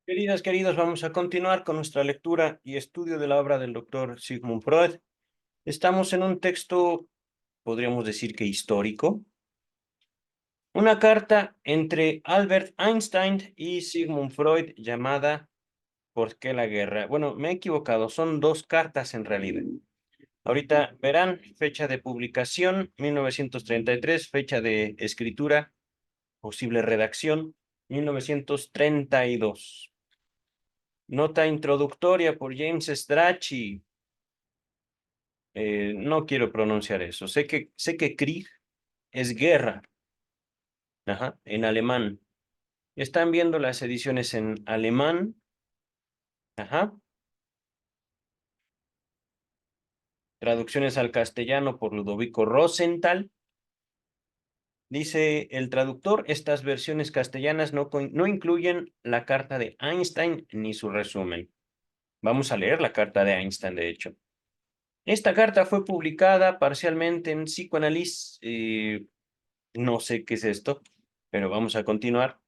Queridos, vamos a continuar con nuestra lectura y estudio de la obra del doctor Sigmund Freud. Estamos en un texto, podríamos decir que histórico, una carta entre Albert Einstein y Sigmund Freud llamada ¿Por qué la guerra? Bueno, me he equivocado, son dos cartas en realidad. Ahorita verán, fecha de publicación, 1933, fecha de escritura, posible redacción, 1932. Nota introductoria por James Strachey. No quiero pronunciar eso. Sé que Krieg es guerra, ajá, en alemán. Están viendo las ediciones en alemán, ajá. Traducciones al castellano por Ludovico Rosenthal. Dice el traductor, estas versiones castellanas no incluyen la carta de Einstein ni su resumen. Vamos a leer la carta de Einstein, de hecho. Esta carta fue publicada parcialmente en Psychoanalyse, no sé qué es esto, pero vamos a continuar.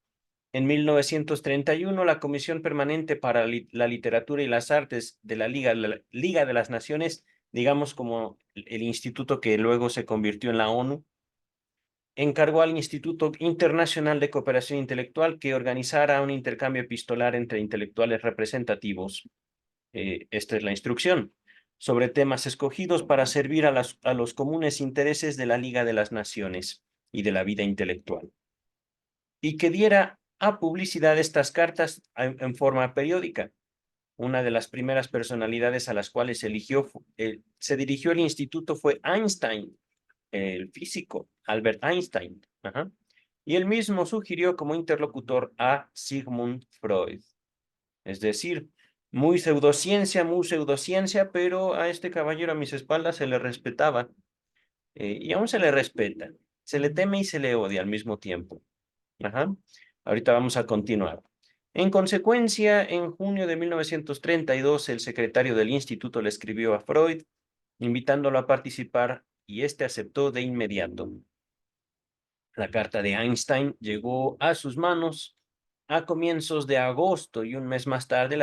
En 1931, la Comisión Permanente para la Literatura y las Artes de la Liga de las Naciones, digamos como el instituto que luego se convirtió en la ONU, encargó al Instituto Internacional de Cooperación Intelectual que organizara un intercambio epistolar entre intelectuales representativos. Esta es la instrucción sobre temas escogidos para servir a los comunes intereses de la Liga de las Naciones y de la vida intelectual, y que diera a publicidad estas cartas en forma periódica. Una de las primeras personalidades a las cuales se dirigió el instituto fue Einstein, el físico, Albert Einstein. Ajá. Y él mismo sugirió como interlocutor a Sigmund Freud. Es decir, muy pseudociencia, pero a este caballero a mis espaldas se le respetaba, y aún se le respeta. Se le teme y se le odia al mismo tiempo. Ajá. Ahorita vamos a continuar. En consecuencia, en junio de 1932, el secretario del instituto le escribió a Freud, invitándolo a participar, y este aceptó de inmediato. La carta de Einstein llegó a sus manos a comienzos de agosto y un mes más tarde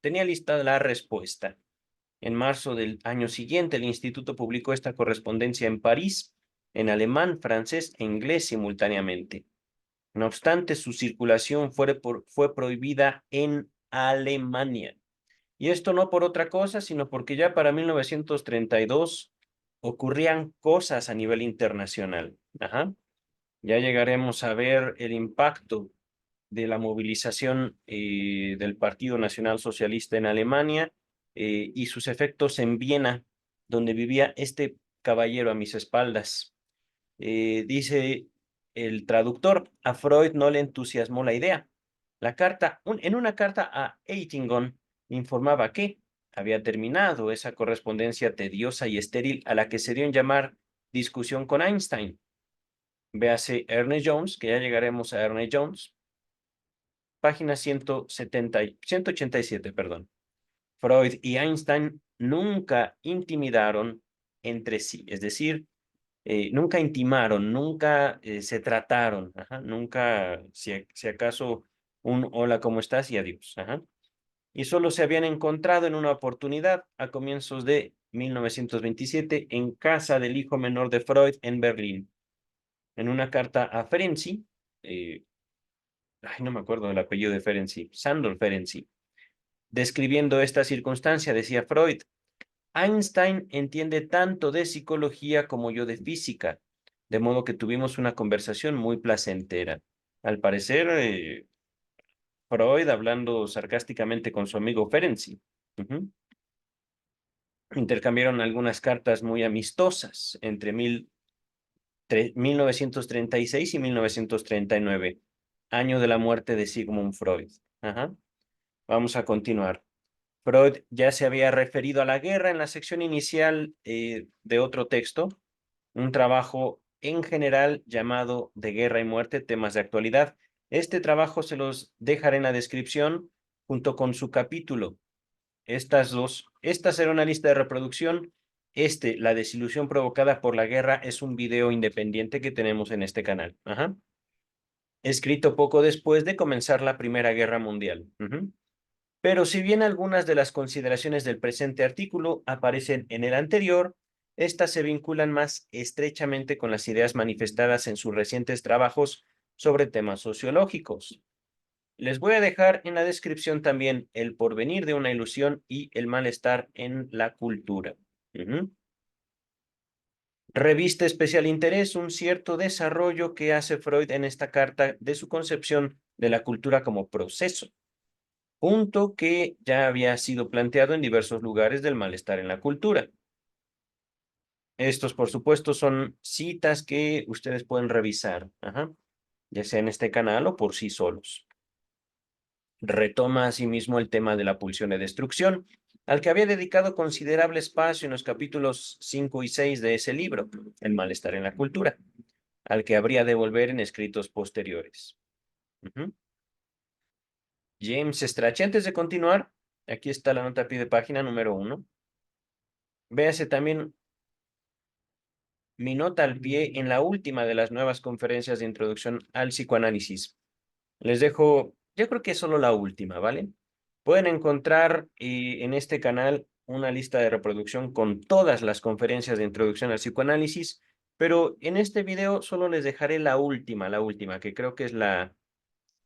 tenía lista la respuesta. En marzo del año siguiente, el instituto publicó esta correspondencia en París, en alemán, francés e inglés simultáneamente. No obstante, su circulación fue prohibida en Alemania. Y esto no por otra cosa, sino porque ya para 1932 ocurrían cosas a nivel internacional. Ajá. Ya llegaremos a ver el impacto de la movilización del Partido Nacional Socialista en Alemania, y sus efectos en Viena, donde vivía este caballero a mis espaldas. Dice el traductor, a Freud no le entusiasmó la idea. En una carta a Eitingon informaba que había terminado esa correspondencia tediosa y estéril a la que se dio en llamar discusión con Einstein. Véase Ernest Jones, que ya llegaremos a Ernest Jones, página 187, perdón. Freud y Einstein nunca intimidaron entre sí, es decir, nunca intimaron, nunca se trataron, ajá, nunca, si acaso, un hola, ¿cómo estás? Y adiós. Ajá. Y solo se habían encontrado en una oportunidad a comienzos de 1927 en casa del hijo menor de Freud en Berlín. En una carta a Ferenczi, no me acuerdo del apellido de Ferenczi, Sándor Ferenczi, describiendo esta circunstancia, decía Freud: Einstein entiende tanto de psicología como yo de física, de modo que tuvimos una conversación muy placentera. Al parecer, Freud hablando sarcásticamente con su amigo Ferenczi. Ujú. Intercambiaron algunas cartas muy amistosas entre 1936 y 1939, año de la muerte de Sigmund Freud. Ajá. Vamos a continuar. Freud ya se había referido a la guerra en la sección inicial de otro texto, un trabajo en general llamado De guerra y muerte, temas de actualidad. Este trabajo se los dejaré en la descripción junto con su capítulo. Esta será una lista de reproducción. La desilusión provocada por la guerra, es un video independiente que tenemos en este canal. Ajá. escrito poco después de comenzar la Primera Guerra Mundial. Pero si bien algunas de las consideraciones del presente artículo aparecen en el anterior, estas se vinculan más estrechamente con las ideas manifestadas en sus recientes trabajos sobre temas sociológicos. Les voy a dejar en la descripción también El porvenir de una ilusión y El malestar en la cultura. Reviste especial interés un cierto desarrollo que hace Freud en esta carta de su concepción de la cultura como proceso, punto que ya había sido planteado en diversos lugares del malestar en la cultura. Estos, por supuesto, son citas que ustedes pueden revisar, ya sea en este canal o por sí solos. Retoma asimismo el tema de la pulsión de destrucción, al que había dedicado considerable espacio en los capítulos 5 y 6 de ese libro, El malestar en la cultura, al que habría de volver en escritos posteriores. James Strachey, antes de continuar, aquí está la nota a pie de página número 1. Véase también mi nota al pie en la última de las nuevas conferencias de introducción al psicoanálisis. Les dejo, yo creo que es solo la última, ¿vale? Pueden encontrar en este canal una lista de reproducción con todas las conferencias de introducción al psicoanálisis, pero en este video solo les dejaré la última, que creo que es la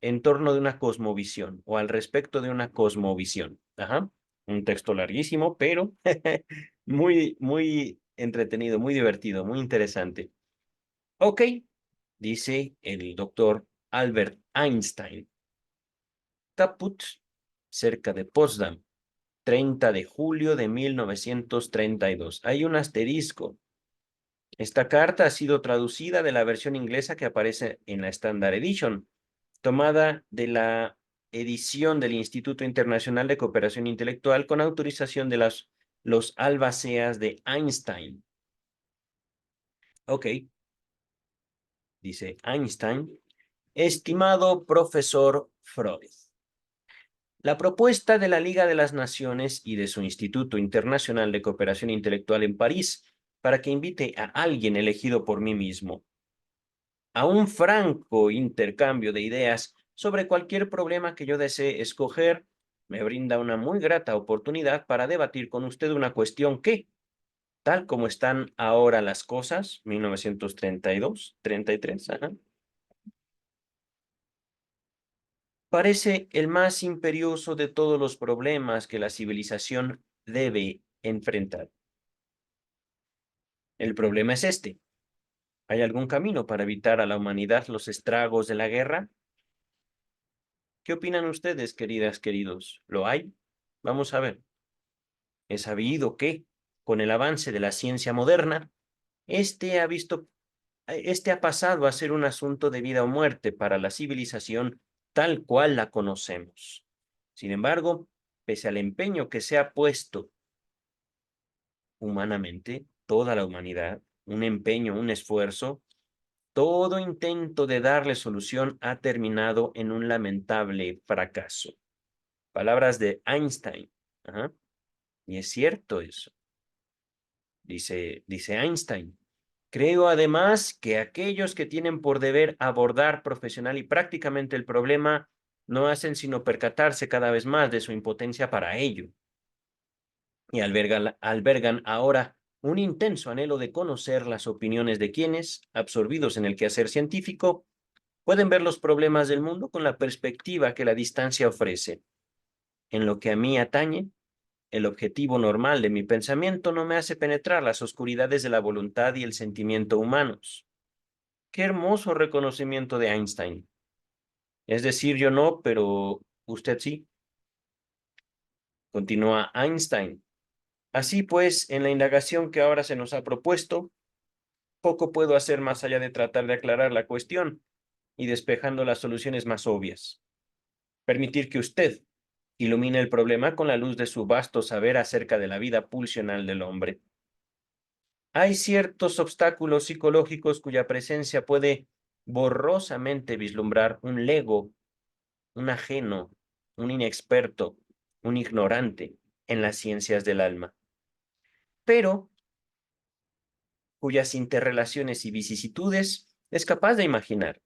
en torno de una cosmovisión o al respecto de una cosmovisión. Un texto larguísimo, pero muy, muy entretenido, muy divertido, muy interesante. Ok, dice el doctor Albert Einstein. Caput, cerca de Potsdam, 30 de julio de 1932. Hay un asterisco. Esta carta ha sido traducida de la versión inglesa que aparece en la Standard Edition, tomada de la edición del Instituto Internacional de Cooperación Intelectual con autorización de los albaceas de Einstein. Ok, dice Einstein, estimado profesor Freud. La propuesta de la Liga de las Naciones y de su Instituto Internacional de Cooperación Intelectual en París para que invite a alguien elegido por mí mismo a un franco intercambio de ideas sobre cualquier problema que yo desee escoger, me brinda una muy grata oportunidad para debatir con usted una cuestión que, tal como están ahora las cosas, 1932, 33, parece el más imperioso de todos los problemas que la civilización debe enfrentar. El problema es este. ¿Hay algún camino para evitar a la humanidad los estragos de la guerra? ¿Qué opinan ustedes, queridas, queridos? ¿Lo hay? Vamos a ver. Es sabido que, con el avance de la ciencia moderna, este ha pasado a ser un asunto de vida o muerte para la civilización tal cual la conocemos. Sin embargo, pese al empeño que se ha puesto humanamente, toda la humanidad, un empeño, un esfuerzo, todo intento de darle solución ha terminado en un lamentable fracaso. Palabras de Einstein. Y es cierto eso. Dice Einstein. Creo además que aquellos que tienen por deber abordar profesional y prácticamente el problema no hacen sino percatarse cada vez más de su impotencia para ello. Y albergan ahora un intenso anhelo de conocer las opiniones de quienes, absorbidos en el quehacer científico, pueden ver los problemas del mundo con la perspectiva que la distancia ofrece. En lo que a mí atañe, el objetivo normal de mi pensamiento no me hace penetrar las oscuridades de la voluntad y el sentimiento humanos. Qué hermoso reconocimiento de Einstein. Es decir, yo no, pero usted sí. Continúa Einstein. Así pues, en la indagación que ahora se nos ha propuesto, poco puedo hacer más allá de tratar de aclarar la cuestión y despejando las soluciones más obvias. Permitir que usted ilumine el problema con la luz de su vasto saber acerca de la vida pulsional del hombre. Hay ciertos obstáculos psicológicos cuya presencia puede borrosamente vislumbrar un lego, un ajeno, un inexperto, un ignorante en las ciencias del alma, pero cuyas interrelaciones y vicisitudes es capaz de imaginar.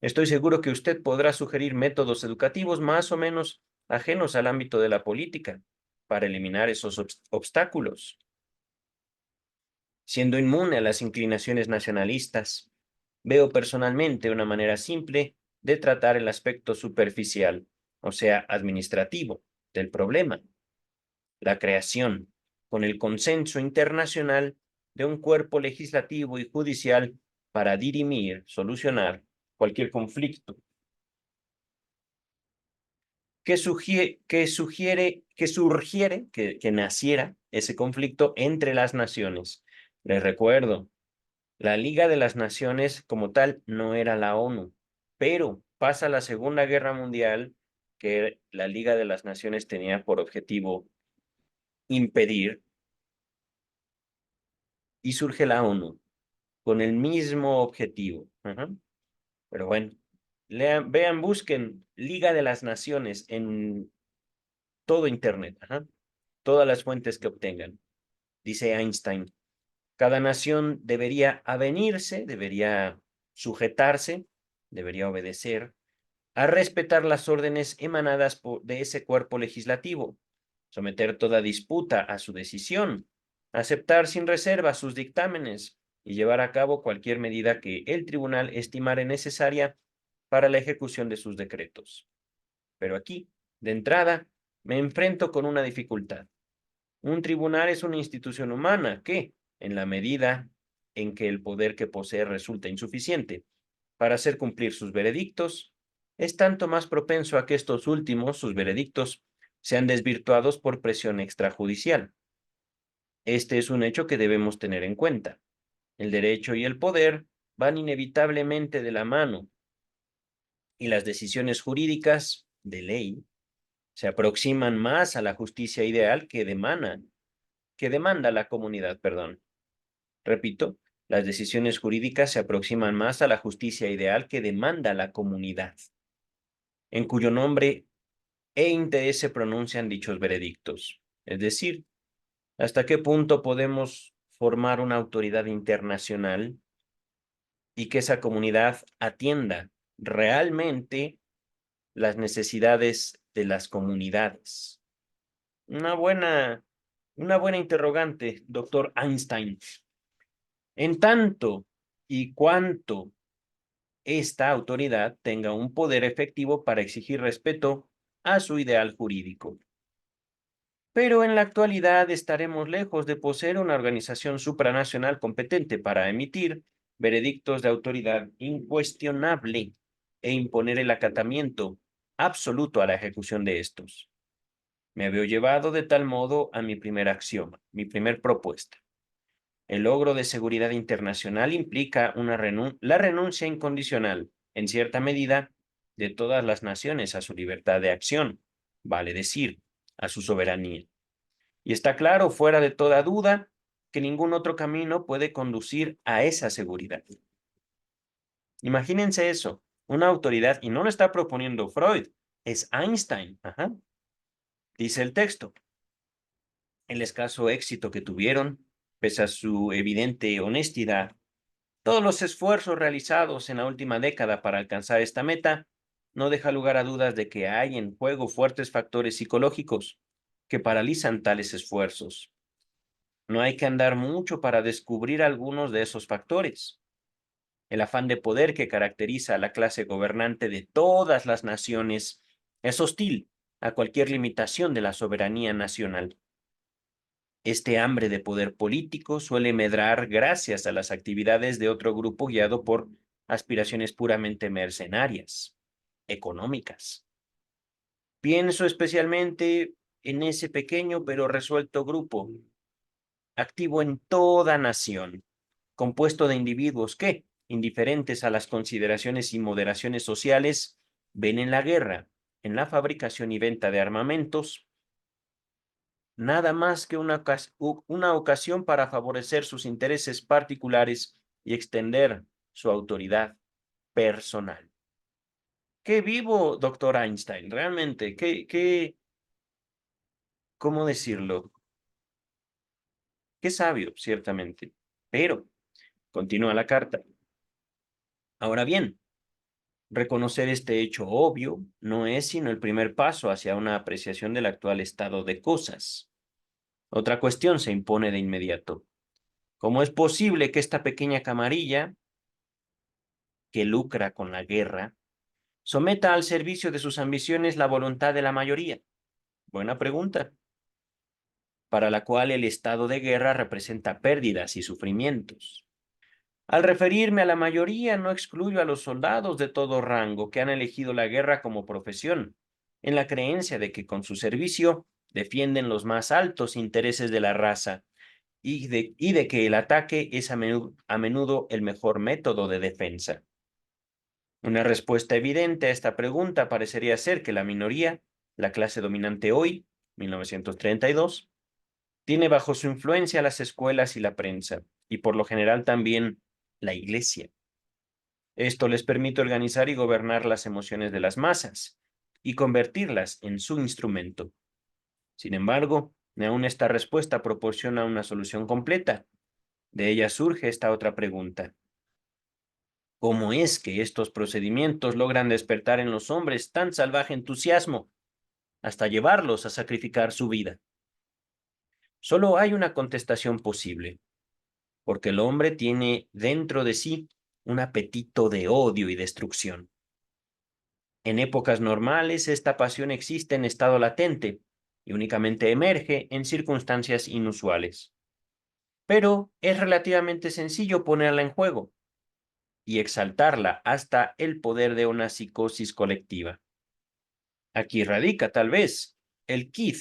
Estoy seguro que usted podrá sugerir métodos educativos más o menos ajenos al ámbito de la política para eliminar esos obstáculos, siendo inmune a las inclinaciones nacionalistas. Veo personalmente una manera simple de tratar el aspecto superficial, o sea, administrativo, del problema: la creación, con el consenso internacional, de un cuerpo legislativo y judicial para dirimir, solucionar cualquier conflicto que naciera ese conflicto entre las naciones. Les recuerdo, la Liga de las Naciones como tal no era la ONU, pero pasa la Segunda Guerra Mundial, que la Liga de las Naciones tenía por objetivo impedir, y surge la ONU con el mismo objetivo. Ajá. Pero bueno, lean, vean, busquen Liga de las Naciones en todo Internet, ajá, todas las fuentes que obtengan. Dice Einstein, cada nación debería avenirse, debería sujetarse, debería obedecer, a respetar las órdenes emanadas de ese cuerpo legislativo, someter toda disputa a su decisión, aceptar sin reserva sus dictámenes y llevar a cabo cualquier medida que el tribunal estimare necesaria para la ejecución de sus decretos. Pero aquí, de entrada, me enfrento con una dificultad. Un tribunal es una institución humana que, en la medida en que el poder que posee resulta insuficiente para hacer cumplir sus veredictos, es tanto más propenso a que estos últimos, sus veredictos, sean desvirtuados por presión extrajudicial. Este es un hecho que debemos tener en cuenta. El derecho y el poder van inevitablemente de la mano, y las decisiones jurídicas de ley se aproximan más a la justicia ideal que demanda la comunidad, perdón. Repito, las decisiones jurídicas se aproximan más a la justicia ideal que demanda la comunidad, en cuyo nombre e interés se pronuncian dichos veredictos. Es decir, ¿hasta qué punto podemos formar una autoridad internacional y que esa comunidad atienda realmente las necesidades de las comunidades? Una buena, una buena interrogante, doctor Einstein. En tanto y cuanto esta autoridad tenga un poder efectivo para exigir respeto a su ideal jurídico. Pero en la actualidad estaremos lejos de poseer una organización supranacional competente para emitir veredictos de autoridad incuestionable e imponer el acatamiento absoluto a la ejecución de estos. Me veo llevado de tal modo a mi primer axioma, mi primer propuesta. El logro de seguridad internacional implica la renuncia incondicional, en cierta medida, de todas las naciones a su libertad de acción, vale decir, a su soberanía. Y está claro, fuera de toda duda, que ningún otro camino puede conducir a esa seguridad. Imagínense eso, una autoridad, y no lo está proponiendo Freud, es Einstein. Ajá. Dice el texto: el escaso éxito que tuvieron, pese a su evidente honestidad, todos los esfuerzos realizados en la última década para alcanzar esta meta, no deja lugar a dudas de que hay en juego fuertes factores psicológicos que paralizan tales esfuerzos. No hay que andar mucho para descubrir algunos de esos factores. El afán de poder que caracteriza a la clase gobernante de todas las naciones es hostil a cualquier limitación de la soberanía nacional. Este hambre de poder político suele medrar gracias a las actividades de otro grupo guiado por aspiraciones puramente mercenarias, económicas. Pienso especialmente en ese pequeño pero resuelto grupo, activo en toda nación, compuesto de individuos que, indiferentes a las consideraciones y moderaciones sociales, ven en la guerra, en la fabricación y venta de armamentos, nada más que una ocasión para favorecer sus intereses particulares y extender su autoridad personal. Qué vivo, doctor Einstein, realmente, ¿cómo decirlo? Qué sabio, ciertamente. Pero, continúa la carta. Ahora bien, Reconocer este hecho obvio no es sino el primer paso hacia una apreciación del actual estado de cosas. Otra cuestión se impone de inmediato. ¿Cómo es posible que esta pequeña camarilla, que lucra con la guerra, someta al servicio de sus ambiciones la voluntad de la mayoría? Buena pregunta, para la cual el estado de guerra representa pérdidas y sufrimientos. Al referirme a la mayoría, no excluyo a los soldados de todo rango que han elegido la guerra como profesión, en la creencia de que con su servicio defienden los más altos intereses de la raza y de que el ataque es a menudo el mejor método de defensa. Una respuesta evidente a esta pregunta parecería ser que la minoría, la clase dominante hoy, 1932, tiene bajo su influencia las escuelas y la prensa, y por lo general también la iglesia. Esto les permite organizar y gobernar las emociones de las masas y convertirlas en su instrumento. Sin embargo, ni aun esta respuesta proporciona una solución completa. De ella surge esta otra pregunta. ¿Cómo es que estos procedimientos logran despertar en los hombres tan salvaje entusiasmo hasta llevarlos a sacrificar su vida? Solo hay una contestación posible, porque el hombre tiene dentro de sí un apetito de odio y destrucción. En épocas normales, esta pasión existe en estado latente y únicamente emerge en circunstancias inusuales. Pero es relativamente sencillo ponerla en juego y exaltarla hasta el poder de una psicosis colectiva. Aquí radica, tal vez, el quid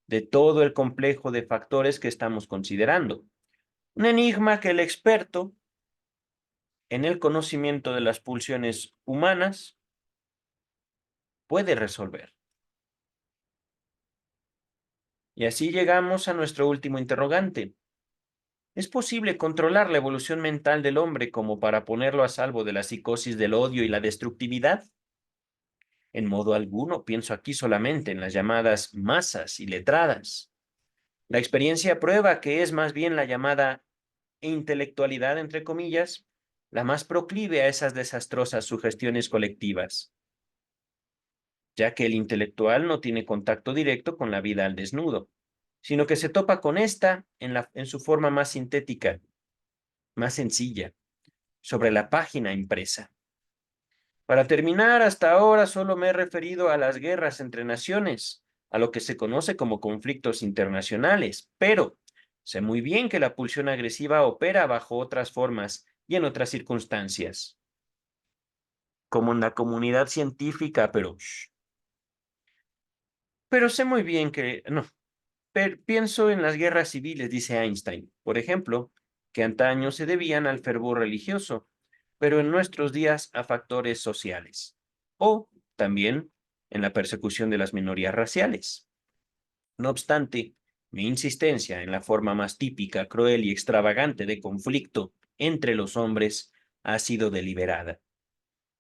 de todo el complejo de factores que estamos considerando. Un enigma que el experto en el conocimiento de las pulsiones humanas puede resolver. Y así llegamos a nuestro último interrogante. ¿Es posible controlar la evolución mental del hombre como para ponerlo a salvo de la psicosis del odio y la destructividad? En modo alguno, pienso aquí solamente en las llamadas masas iletradas. La experiencia prueba que es más bien la llamada intelectualidad, entre comillas, la más proclive a esas desastrosas sugestiones colectivas, ya que el intelectual no tiene contacto directo con la vida al desnudo, sino que se topa con esta en su forma más sintética, más sencilla, sobre la página impresa. Para terminar, hasta ahora solo me he referido a las guerras entre naciones, a lo que se conoce como conflictos internacionales, pero sé muy bien que la pulsión agresiva opera bajo otras formas y en otras circunstancias, como en la comunidad científica, pero sé muy bien que no. Pienso en las guerras civiles, dice Einstein, por ejemplo, que antaño se debían al fervor religioso, pero en nuestros días a factores sociales. O también en la persecución de las minorías raciales. No obstante, mi insistencia en la forma más típica, cruel y extravagante de conflicto entre los hombres ha sido deliberada,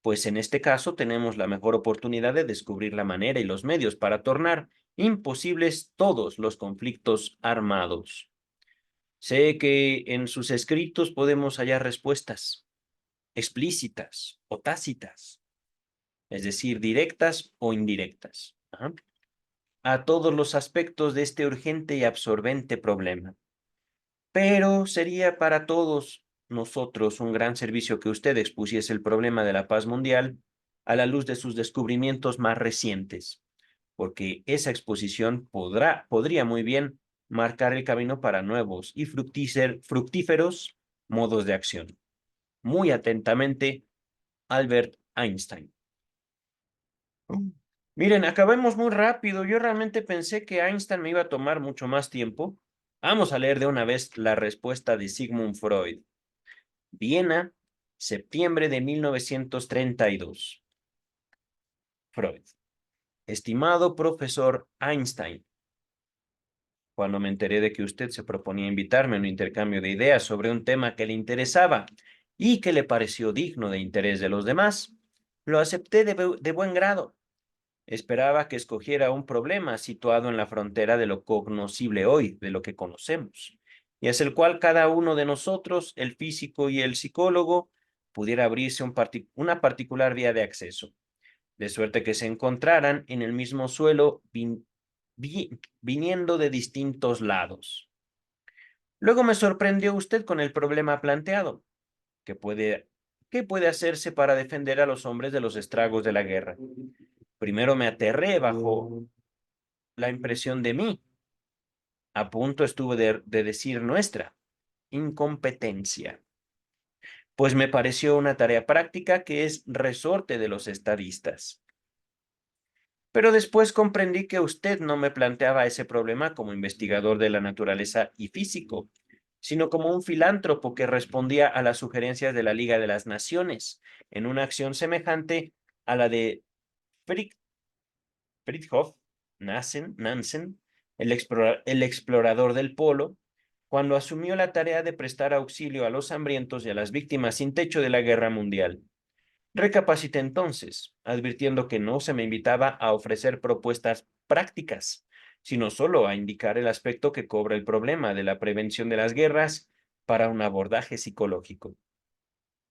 pues en este caso tenemos la mejor oportunidad de descubrir la manera y los medios para tornar imposibles todos los conflictos armados. Sé que en sus escritos podemos hallar respuestas explícitas o tácitas, es decir, directas o indirectas, a todos los aspectos de este urgente y absorbente problema. Pero sería para todos nosotros un gran servicio que usted expusiese el problema de la paz mundial a la luz de sus descubrimientos más recientes, porque esa exposición podría muy bien marcar el camino para nuevos y fructíferos modos de acción. Muy atentamente, Albert Einstein. Miren, acabemos muy rápido. Yo realmente pensé que Einstein me iba a tomar mucho más tiempo. Vamos a leer de una vez la respuesta de Sigmund Freud. Viena, septiembre de 1932. Freud. Estimado profesor Einstein, cuando me enteré de que usted se proponía invitarme a un intercambio de ideas sobre un tema que le interesaba y que le pareció digno de interés de los demás, lo acepté de buen grado. Esperaba que escogiera un problema situado en la frontera de lo cognoscible hoy, de lo que conocemos, y es el cual cada uno de nosotros, el físico y el psicólogo, pudiera abrirse una particular vía de acceso, de suerte que se encontraran en el mismo suelo viniendo de distintos lados. Luego me sorprendió usted con el problema planteado, que ¿qué puede hacerse para defender a los hombres de los estragos de la guerra? Primero me aterré bajo la impresión de mí. A punto estuve de decir nuestra incompetencia, pues me pareció una tarea práctica que es resorte de los estadistas. Pero después comprendí que usted no me planteaba ese problema como investigador de la naturaleza y físico, sino como un filántropo que respondía a las sugerencias de la Liga de las Naciones, en una acción semejante a la de Fridtjof Nansen, el explorador del Polo, cuando asumió la tarea de prestar auxilio a los hambrientos y a las víctimas sin techo de la Guerra Mundial. Recapacité entonces, advirtiendo que no se me invitaba a ofrecer propuestas prácticas, sino solo a indicar el aspecto que cobra el problema de la prevención de las guerras para un abordaje psicológico.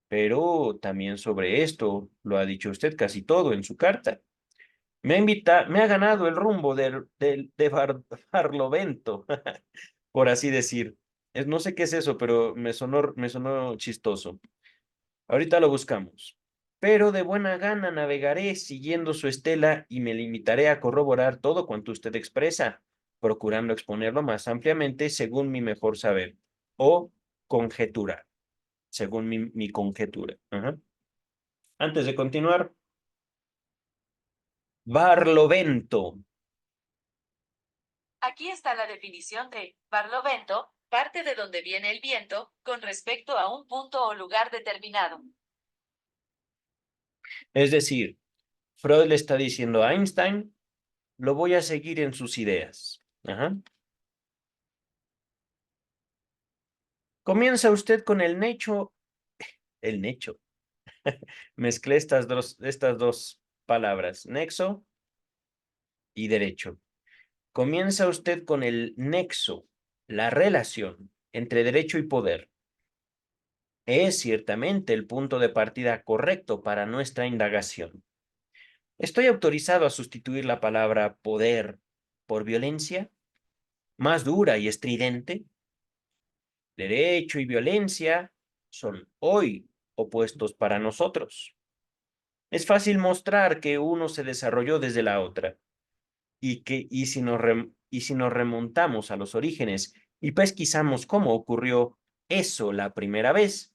Pero también sobre esto lo ha dicho usted casi todo en su carta. Me ha ganado el rumbo de Barlovento, por así decir. No sé qué es eso, pero me sonó chistoso. Ahorita lo buscamos. Pero de buena gana navegaré siguiendo su estela y me limitaré a corroborar todo cuanto usted expresa, procurando exponerlo más ampliamente según mi mejor saber o conjetura, según mi conjetura. Ajá. Antes de continuar, Barlovento. Aquí está la definición de Barlovento, parte de donde viene el viento, con respecto a un punto o lugar determinado. Es decir, Freud le está diciendo a Einstein, lo voy a seguir en sus ideas. Ajá. Comienza usted con el necho. Mezclé estas dos palabras, nexo y derecho. Comienza usted con el nexo, la relación entre derecho y poder. Es ciertamente el punto de partida correcto para nuestra indagación. ¿Estoy autorizado a sustituir la palabra poder por violencia, más dura y estridente? Derecho y violencia son hoy opuestos para nosotros. Es fácil mostrar que uno se desarrolló desde la otra y si nos remontamos a los orígenes y pesquisamos cómo ocurrió eso la primera vez,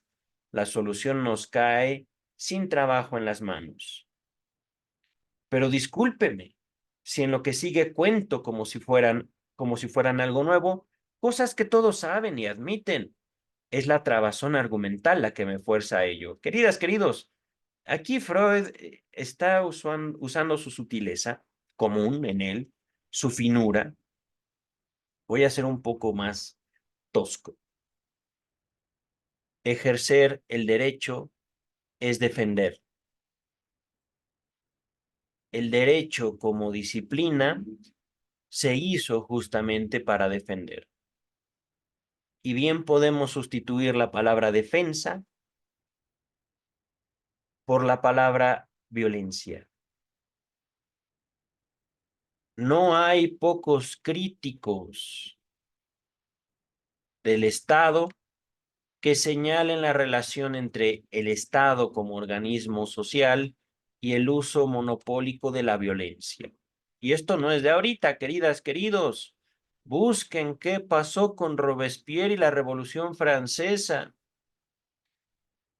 la solución nos cae sin trabajo en las manos. Pero discúlpeme, si en lo que sigue cuento como si fueran algo nuevo, cosas que todos saben y admiten. Es la trabazón argumental la que me fuerza a ello. Queridas, queridos, aquí Freud está usando su sutileza común en él, su finura. Voy a ser un poco más tosco. Ejercer el derecho es defender. El derecho como disciplina se hizo justamente para defender. Y bien podemos sustituir la palabra defensa por la palabra violencia. No hay pocos críticos del Estado que señalen la relación entre el Estado como organismo social y el uso monopólico de la violencia. Y esto no es de ahorita, queridas, queridos. Busquen qué pasó con Robespierre y la Revolución Francesa.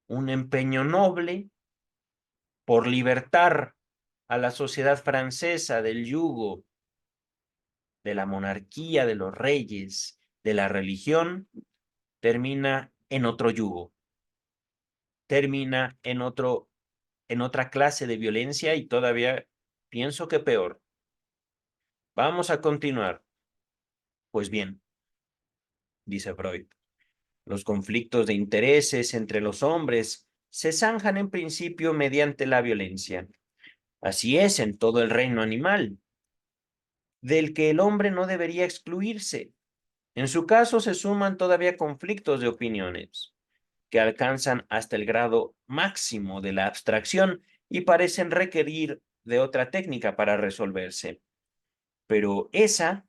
Un empeño noble por libertar a la sociedad francesa del yugo de la monarquía, de los reyes, de la religión, termina en otro yugo, termina en otra clase de violencia y todavía pienso que peor. Vamos a continuar. Pues bien, dice Freud, los conflictos de intereses entre los hombres se zanjan en principio mediante la violencia. Así es en todo el reino animal, del que el hombre no debería excluirse. En su caso se suman todavía conflictos de opiniones. que alcanzan hasta el grado máximo de la abstracción y parecen requerir de otra técnica para resolverse. Pero esa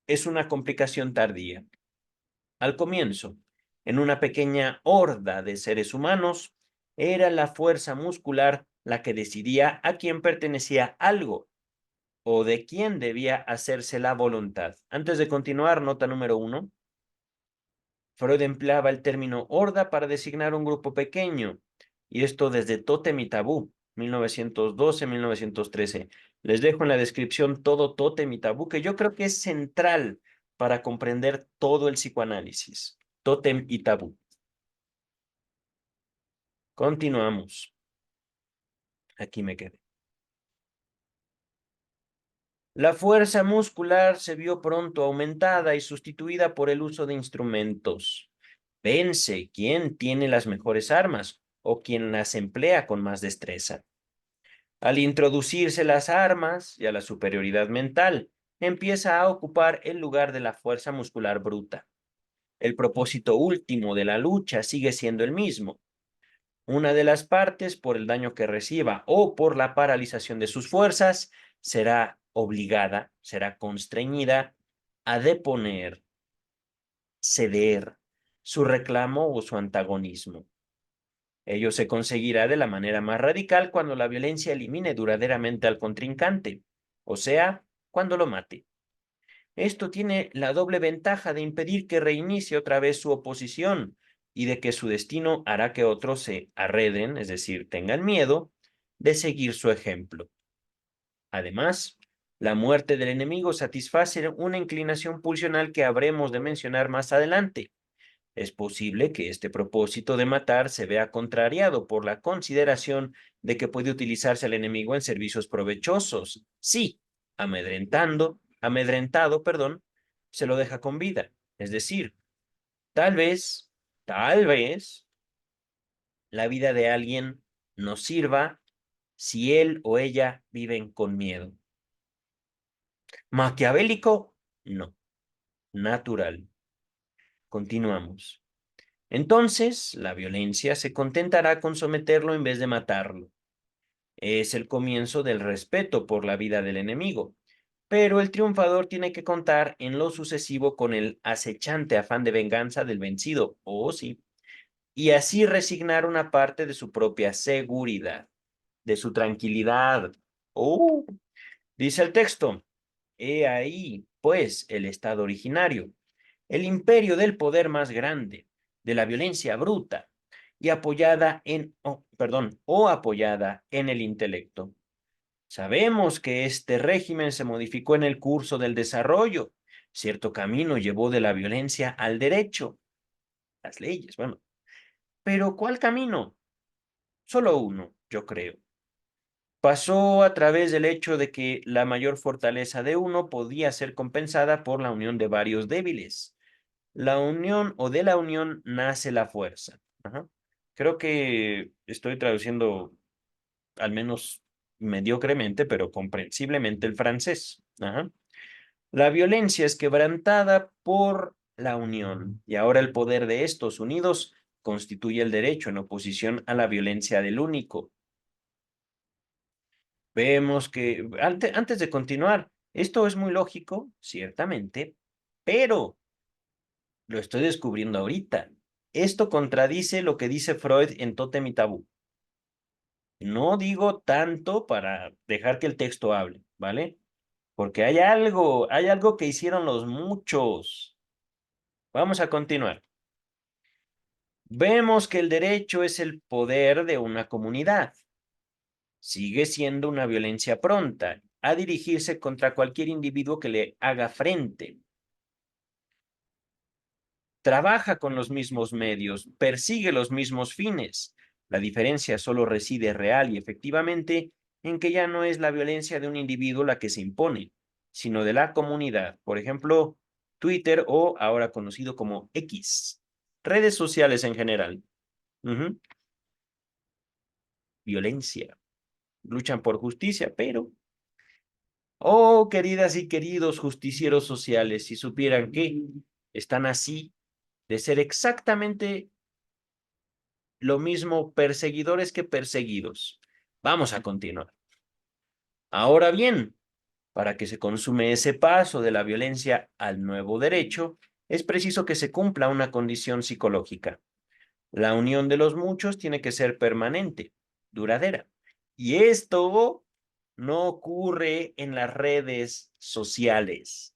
es una complicación tardía. Al comienzo, en una pequeña horda de seres humanos, era la fuerza muscular la que decidía a quién pertenecía algo o de quién debía hacerse la voluntad. Antes de continuar, nota número 1. Freud empleaba el término horda para designar un grupo pequeño, y esto desde Tótem y Tabú, 1912-1913. Les dejo en la descripción todo Tótem y Tabú, que yo creo que es central para comprender todo el psicoanálisis. Tótem y Tabú. Continuamos. Aquí me quedé. La fuerza muscular se vio pronto aumentada y sustituida por el uso de instrumentos. Vence quién tiene las mejores armas o quien las emplea con más destreza. Al introducirse las armas y a la superioridad mental, empieza a ocupar el lugar de la fuerza muscular bruta. El propósito último de la lucha sigue siendo el mismo. Una de las partes, por el daño que reciba o por la paralización de sus fuerzas, será obligada, será constreñida a deponer, ceder su reclamo o su antagonismo. Ello se conseguirá de la manera más radical cuando la violencia elimine duraderamente al contrincante, o sea, cuando lo mate. Esto tiene la doble ventaja de impedir que reinicie otra vez su oposición y de que su destino hará que otros se arreden, es decir, tengan miedo de seguir su ejemplo. Además, la muerte del enemigo satisface una inclinación pulsional que habremos de mencionar más adelante. Es posible que este propósito de matar se vea contrariado por la consideración de que puede utilizarse al enemigo en servicios provechosos. Sí, amedrentado, perdón, se lo deja con vida. Es decir, tal vez, la vida de alguien nos sirva si él o ella viven con miedo. Maquiavélico, no, natural. Continuamos. Entonces, la violencia se contentará con someterlo en vez de matarlo. Es el comienzo del respeto por la vida del enemigo, pero el triunfador tiene que contar en lo sucesivo con el acechante afán de venganza del vencido, oh sí, y así resignar una parte de su propia seguridad, de su tranquilidad. Oh, dice el texto, he ahí, pues, el estado originario, el imperio del poder más grande, de la violencia bruta y apoyada o apoyada en el intelecto. Sabemos que este régimen se modificó en el curso del desarrollo. Cierto camino llevó de la violencia al derecho, las leyes, bueno. Pero ¿cuál camino? Solo uno, yo creo. Pasó a través del hecho de que la mayor fortaleza de uno podía ser compensada por la unión de varios débiles. La unión o de la unión nace la fuerza. Ajá. Creo que estoy traduciendo al menos mediocremente, pero comprensiblemente el francés. Ajá. La violencia es quebrantada por la unión y ahora el poder de estos unidos constituye el derecho en oposición a la violencia del único. Vemos que, antes de continuar, esto es muy lógico, ciertamente, pero lo estoy descubriendo ahorita. Esto contradice lo que dice Freud en Tótem y Tabú. No digo tanto para dejar que el texto hable, ¿vale? Porque hay algo que hicieron los muchos. Vamos a continuar. Vemos que el derecho es el poder de una comunidad. Sigue siendo una violencia pronta a dirigirse contra cualquier individuo que le haga frente. Trabaja con los mismos medios, persigue los mismos fines. La diferencia solo reside real y efectivamente en que ya no es la violencia de un individuo la que se impone, sino de la comunidad. Por ejemplo, Twitter o ahora conocido como X. Redes sociales en general. Ujú. Violencia. Luchan por justicia, pero... Oh, queridas y queridos justicieros sociales, si supieran que están así de ser exactamente lo mismo perseguidores que perseguidos. Vamos a continuar. Ahora bien, para que se consume ese paso de la violencia al nuevo derecho, es preciso que se cumpla una condición psicológica. La unión de los muchos tiene que ser permanente, duradera. Y esto no ocurre en las redes sociales.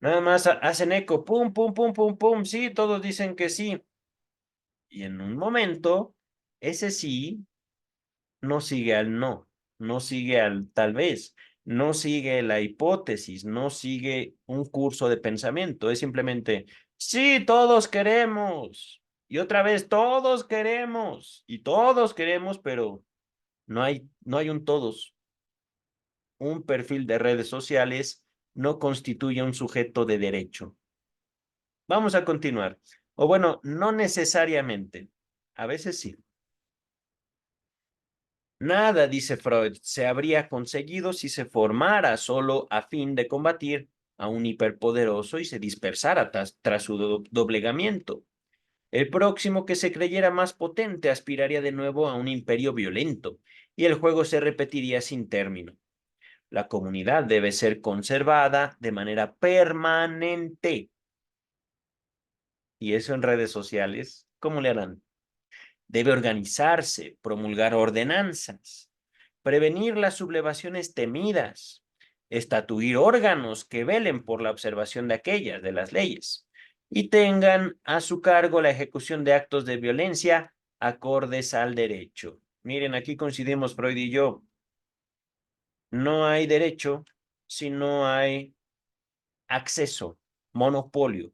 Nada más hacen eco, pum, pum, pum, pum, pum, sí, todos dicen que sí. Y en un momento, ese sí no sigue al no, no sigue al tal vez, no sigue la hipótesis, no sigue un curso de pensamiento, es simplemente, sí, todos queremos. Y otra vez, todos queremos. Y todos queremos, pero no hay un todos. Un perfil de redes sociales no constituye un sujeto de derecho. Vamos a continuar. O bueno, no necesariamente. A veces sí. Nada, dice Freud, se habría conseguido si se formara solo a fin de combatir a un hiperpoderoso y se dispersara tras su doblegamiento. El próximo que se creyera más potente aspiraría de nuevo a un imperio violento y el juego se repetiría sin término. La comunidad debe ser conservada de manera permanente. Y eso en redes sociales, ¿cómo le harán? Debe organizarse, promulgar ordenanzas, prevenir las sublevaciones temidas, estatuir órganos que velen por la observación de aquellas, de las leyes, y tengan a su cargo la ejecución de actos de violencia acordes al derecho. Miren, aquí coincidimos Freud y yo. No hay derecho si no hay acceso, monopolio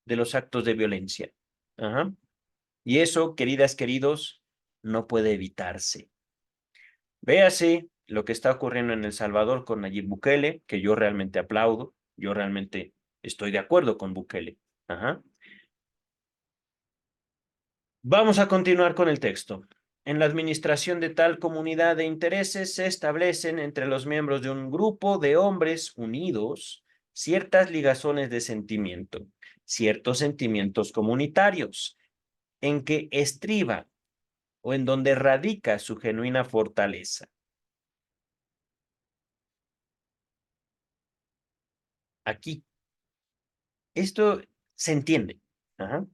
de los actos de violencia. Ajá. Y eso, queridas, queridos, no puede evitarse. Véase lo que está ocurriendo en El Salvador con Nayib Bukele, que yo realmente aplaudo, yo realmente estoy de acuerdo con Bukele. Ajá. Vamos a continuar con el texto. En la administración de tal comunidad de intereses se establecen entre los miembros de un grupo de hombres unidos ciertas ligazones de sentimiento, ciertos sentimientos comunitarios, en que estriba o en donde radica su genuina fortaleza. Aquí. Esto se entiende. Ajá.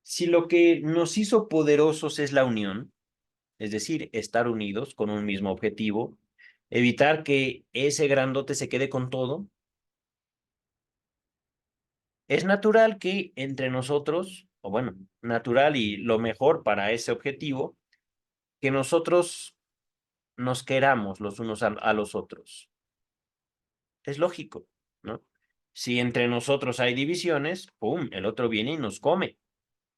Si lo que nos hizo poderosos es la unión, es decir, estar unidos con un mismo objetivo, evitar que ese grandote se quede con todo, es natural que entre nosotros, o bueno, natural y lo mejor para ese objetivo, que nosotros nos queramos los unos a los otros. Es lógico, ¿no? Si entre nosotros hay divisiones, ¡pum!, el otro viene y nos come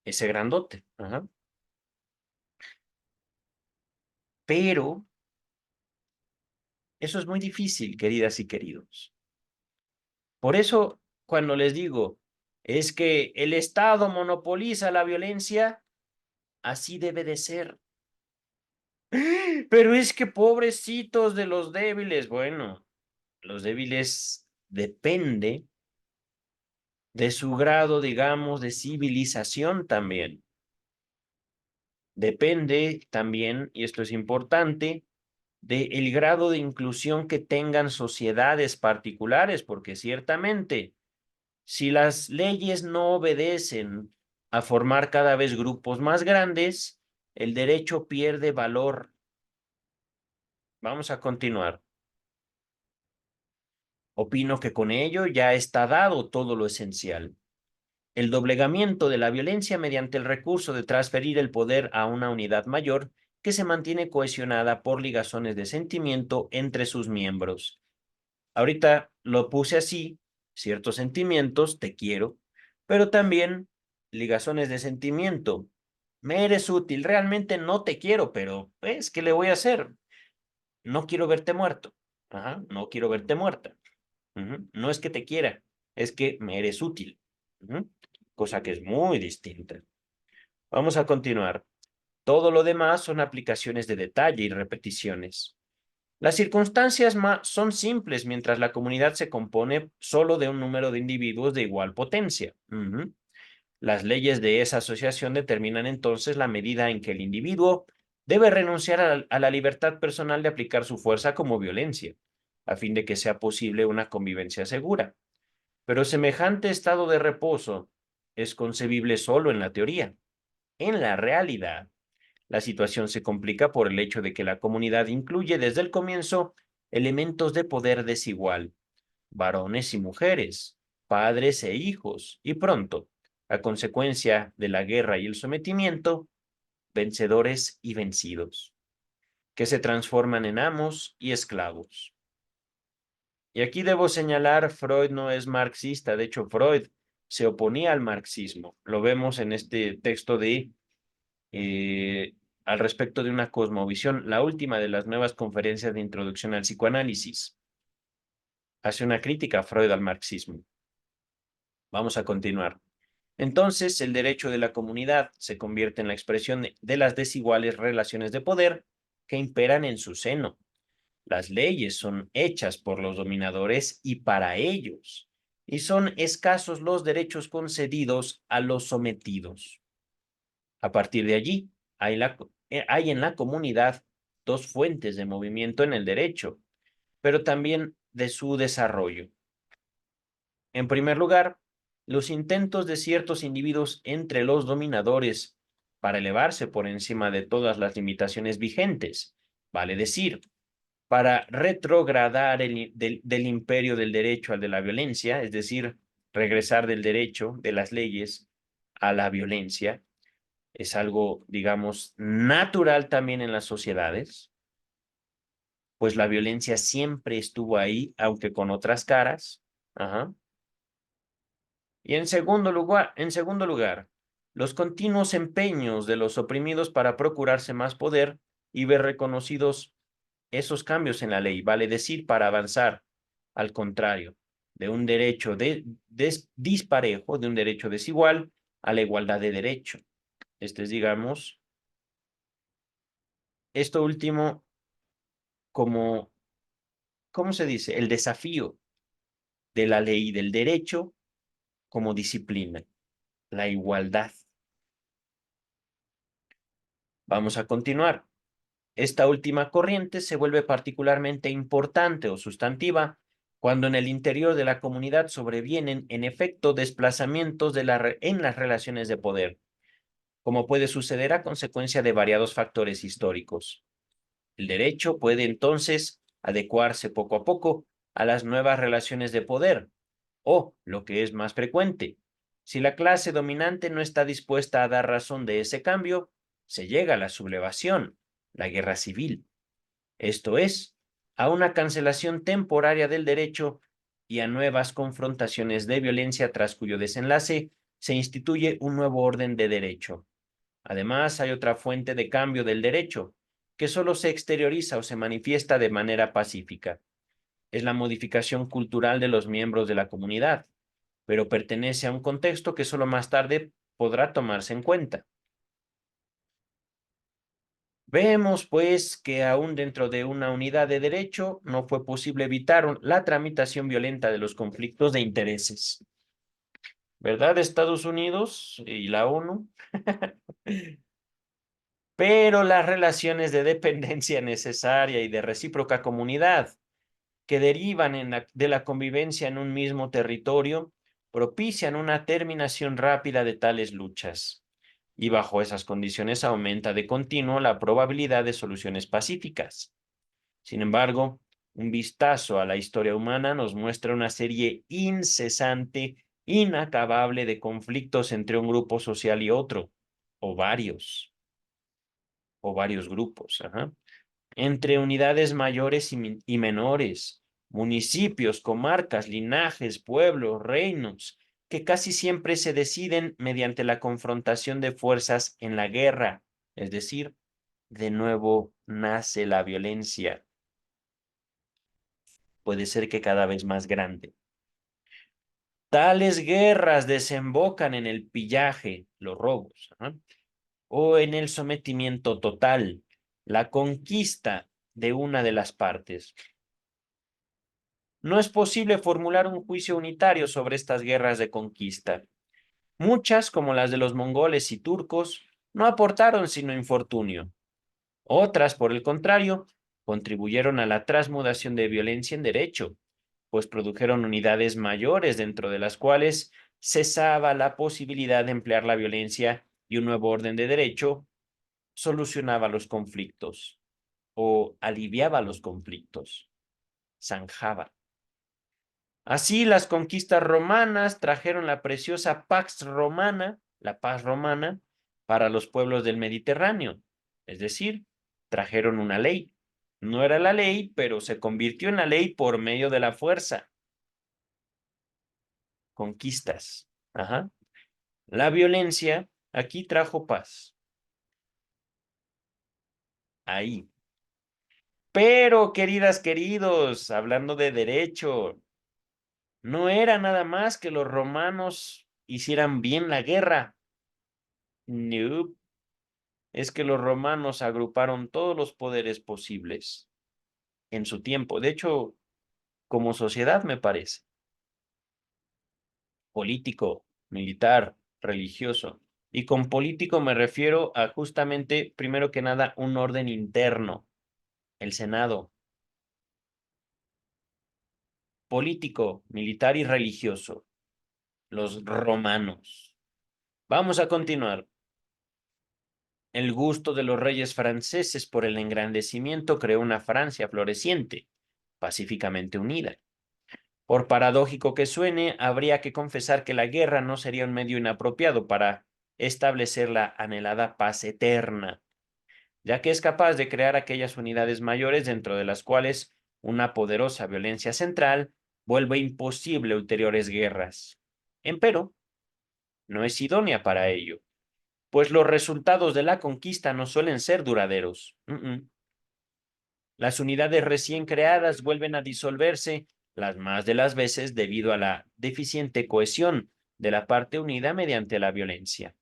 ese grandote. Ajá. Pero eso es muy difícil, queridas y queridos. Por eso, cuando les digo, es que el Estado monopoliza la violencia, así debe de ser. Pero es que pobrecitos de los débiles, bueno, los débiles depende de su grado, digamos, de civilización también. Depende también, y esto es importante, del grado de inclusión que tengan sociedades particulares, porque ciertamente, si las leyes no obedecen a formar cada vez grupos más grandes, el derecho pierde valor. Vamos a continuar. Opino que con ello ya está dado todo lo esencial. El doblegamiento de la violencia mediante el recurso de transferir el poder a una unidad mayor que se mantiene cohesionada por ligazones de sentimiento entre sus miembros. Ahorita lo puse así, ciertos sentimientos, te quiero, pero también ligazones de sentimiento. Me eres útil, realmente no te quiero, pero pues, ¿qué le voy a hacer? No quiero verte muerto. Ajá, no quiero verte muerta. No es que te quiera, es que me eres útil. Cosa que es muy distinta. Vamos a continuar. Todo lo demás son aplicaciones de detalle y repeticiones. Las circunstancias son simples mientras la comunidad se compone solo de un número de individuos de igual potencia. Las leyes de esa asociación determinan entonces la medida en que el individuo debe renunciar a la libertad personal de aplicar su fuerza como violencia, a fin de que sea posible una convivencia segura. Pero semejante estado de reposo es concebible solo en la teoría. En la realidad, la situación se complica por el hecho de que la comunidad incluye desde el comienzo elementos de poder desigual, varones y mujeres, padres e hijos, y pronto, a consecuencia de la guerra y el sometimiento, vencedores y vencidos, que se transforman en amos y esclavos. Y aquí debo señalar, Freud no es marxista, de hecho Freud se oponía al marxismo. Lo vemos en este texto de eh, al respecto de una cosmovisión, la última de las nuevas conferencias de introducción al psicoanálisis. Hace una crítica a Freud al marxismo. Vamos a continuar. Entonces, el derecho de la comunidad se convierte en la expresión de las desiguales relaciones de poder que imperan en su seno. Las leyes son hechas por los dominadores y para ellos, y son escasos los derechos concedidos a los sometidos. A partir de allí, hay en la comunidad dos fuentes de movimiento en el derecho, pero también de su desarrollo. En primer lugar, los intentos de ciertos individuos entre los dominadores para elevarse por encima de todas las limitaciones vigentes, vale decir, para retrogradar del imperio del derecho al de la violencia, es decir, regresar del derecho, de las leyes, a la violencia, es algo, digamos, natural también en las sociedades, pues la violencia siempre estuvo ahí, aunque con otras caras. Ajá. Y en segundo lugar, los continuos empeños de los oprimidos para procurarse más poder y ver reconocidos esos cambios en la ley, vale decir, para avanzar, al contrario, de un derecho disparejo, de un derecho desigual, a la igualdad de derecho. Este es, digamos, esto último como, ¿cómo se dice? El desafío de la ley y del derecho como disciplina, la igualdad. Vamos a continuar. Esta última corriente se vuelve particularmente importante o sustantiva cuando en el interior de la comunidad sobrevienen, en efecto, desplazamientos en las relaciones de poder, como puede suceder a consecuencia de variados factores históricos. El derecho puede entonces adecuarse poco a poco a las nuevas relaciones de poder, o, lo que es más frecuente, si la clase dominante no está dispuesta a dar razón de ese cambio, se llega a la sublevación, la guerra civil. Esto es, a una cancelación temporaria del derecho y a nuevas confrontaciones de violencia tras cuyo desenlace se instituye un nuevo orden de derecho. Además, hay otra fuente de cambio del derecho, que solo se exterioriza o se manifiesta de manera pacífica. Es la modificación cultural de los miembros de la comunidad, pero pertenece a un contexto que solo más tarde podrá tomarse en cuenta. Vemos, pues, que aún dentro de una unidad de derecho no fue posible evitar la tramitación violenta de los conflictos de intereses. ¿Verdad? Estados Unidos y la ONU. Pero las relaciones de dependencia necesaria y de recíproca comunidad que derivan de la convivencia en un mismo territorio propician una terminación rápida de tales luchas. Y bajo esas condiciones aumenta de continuo la probabilidad de soluciones pacíficas. Sin embargo, un vistazo a la historia humana nos muestra una serie incesante, inacabable de conflictos entre un grupo social y otro, o varios, o varios grupos, entre unidades mayores y menores, municipios, comarcas, linajes, pueblos, reinos, que casi siempre se deciden mediante la confrontación de fuerzas en la guerra, es decir, de nuevo nace la violencia, puede ser que cada vez más grande. Tales guerras desembocan en el pillaje, los robos, o en el sometimiento total, la conquista de una de las partes. No es posible formular un juicio unitario sobre estas guerras de conquista. Muchas, como las de los mongoles y turcos, no aportaron sino infortunio. Otras, por el contrario, contribuyeron a la transmutación de violencia en derecho, pues produjeron unidades mayores dentro de las cuales cesaba la posibilidad de emplear la violencia y un nuevo orden de derecho solucionaba los conflictos o aliviaba los conflictos, zanjaba. Así, las conquistas romanas trajeron la preciosa Pax Romana, la paz romana, para los pueblos del Mediterráneo. Es decir, trajeron una ley. No era la ley, pero se convirtió en la ley por medio de la fuerza. Conquistas. Ajá. La violencia aquí trajo paz. Ahí. Pero, queridas, queridos, hablando de derecho, no era nada más que los romanos hicieran bien la guerra. No, es que los romanos agruparon todos los poderes posibles en su tiempo. De hecho, como sociedad me parece, político, militar, religioso. Y con político me refiero a justamente, primero que nada, un orden interno, el Senado. Político, militar y religioso, los romanos. Vamos a continuar. El gusto de los reyes franceses por el engrandecimiento creó una Francia floreciente, pacíficamente unida. Por paradójico que suene, habría que confesar que la guerra no sería un medio inapropiado para establecer la anhelada paz eterna, ya que es capaz de crear aquellas unidades mayores dentro de las cuales una poderosa violencia central vuelve imposible ulteriores guerras. Empero, no es idónea para ello, pues los resultados de la conquista no suelen ser duraderos. Las unidades recién creadas vuelven a disolverse las más de las veces debido a la deficiente cohesión de la parte unida mediante la violencia.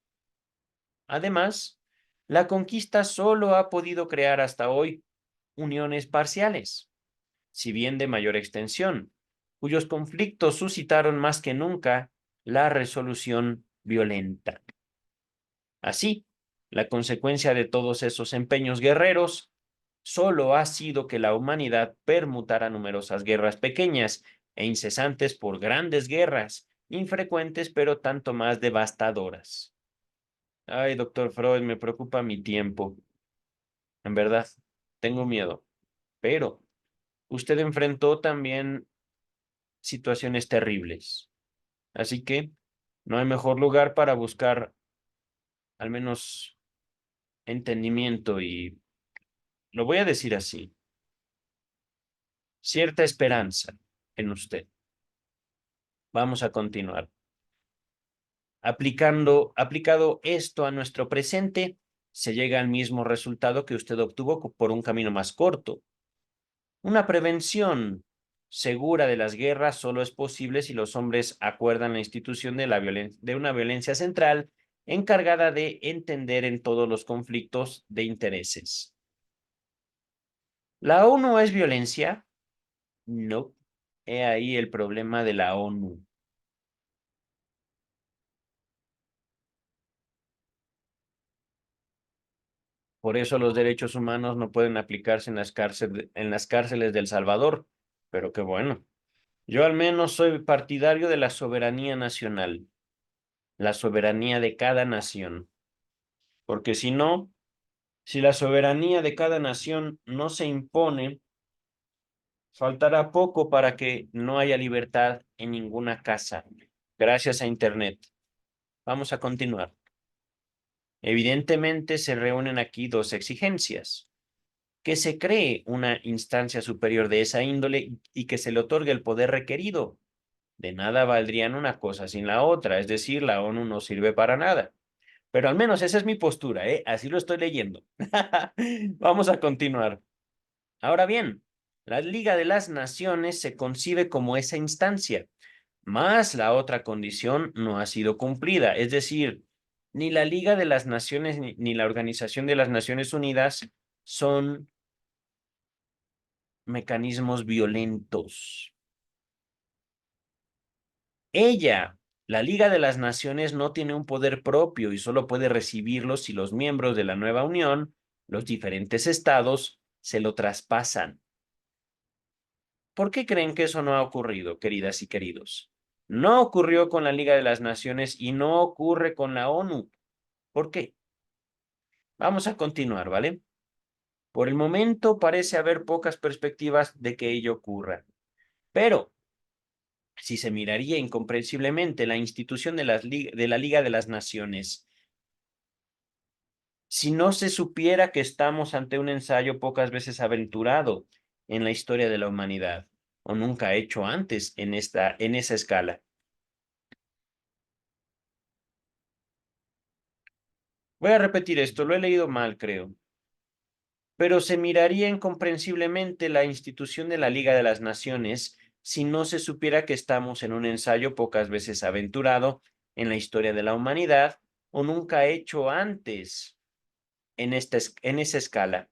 Además, la conquista solo ha podido crear hasta hoy uniones parciales, si bien de mayor extensión, cuyos conflictos suscitaron más que nunca la resolución violenta. Así, la consecuencia de todos esos empeños guerreros solo ha sido que la humanidad permutara numerosas guerras pequeñas e incesantes por grandes guerras, infrecuentes pero tanto más devastadoras. Ay, doctor Freud, me preocupa mi tiempo. En verdad, tengo miedo. Pero usted enfrentó también situaciones terribles. Así que no hay mejor lugar para buscar al menos entendimiento y, lo voy a decir así, cierta esperanza en usted. Vamos a continuar. Aplicado esto a nuestro presente, se llega al mismo resultado que usted obtuvo por un camino más corto. Una prevención segura de las guerras solo es posible si los hombres acuerdan la institución de una violencia central encargada de entender en todos los conflictos de intereses. ¿La ONU es violencia? No. He ahí el problema de la ONU. Por eso los derechos humanos no pueden aplicarse en las cárceles de El Salvador. Pero qué bueno. Yo al menos soy partidario de la soberanía nacional, la soberanía de cada nación. Porque si no, si la soberanía de cada nación no se impone, faltará poco para que no haya libertad en ninguna casa, gracias a Internet. Vamos a continuar. Evidentemente se reúnen aquí dos exigencias: que se cree una instancia superior de esa índole y que se le otorgue el poder requerido. De nada valdrían una cosa sin la otra, es decir, la ONU no sirve para nada. Pero al menos esa es mi postura, ¿eh? Así lo estoy leyendo. Vamos a continuar. Ahora bien, la Liga de las Naciones se concibe como esa instancia, más la otra condición no ha sido cumplida, es decir, ni la Liga de las Naciones ni la Organización de las Naciones Unidas son mecanismos violentos. Ella La Liga de las Naciones no tiene un poder propio y solo puede recibirlo si los miembros de la nueva unión, los diferentes estados, se lo traspasan. ¿Por qué creen que eso no ha ocurrido, queridas y queridos? No ocurrió con la Liga de las Naciones y no ocurre con la ONU. ¿Por qué? Vamos a continuar, ¿vale? Por el momento parece haber pocas perspectivas de que ello ocurra, pero si se miraría incomprensiblemente la institución de la Liga de las Naciones, si no se supiera que estamos ante un ensayo pocas veces aventurado en la historia de la humanidad, o nunca hecho antes en esa escala. Voy a repetir esto, lo he leído mal, creo. Pero se miraría incomprensiblemente la institución de la Liga de las Naciones si no se supiera que estamos en un ensayo pocas veces aventurado en la historia de la humanidad o nunca hecho antes en esa escala.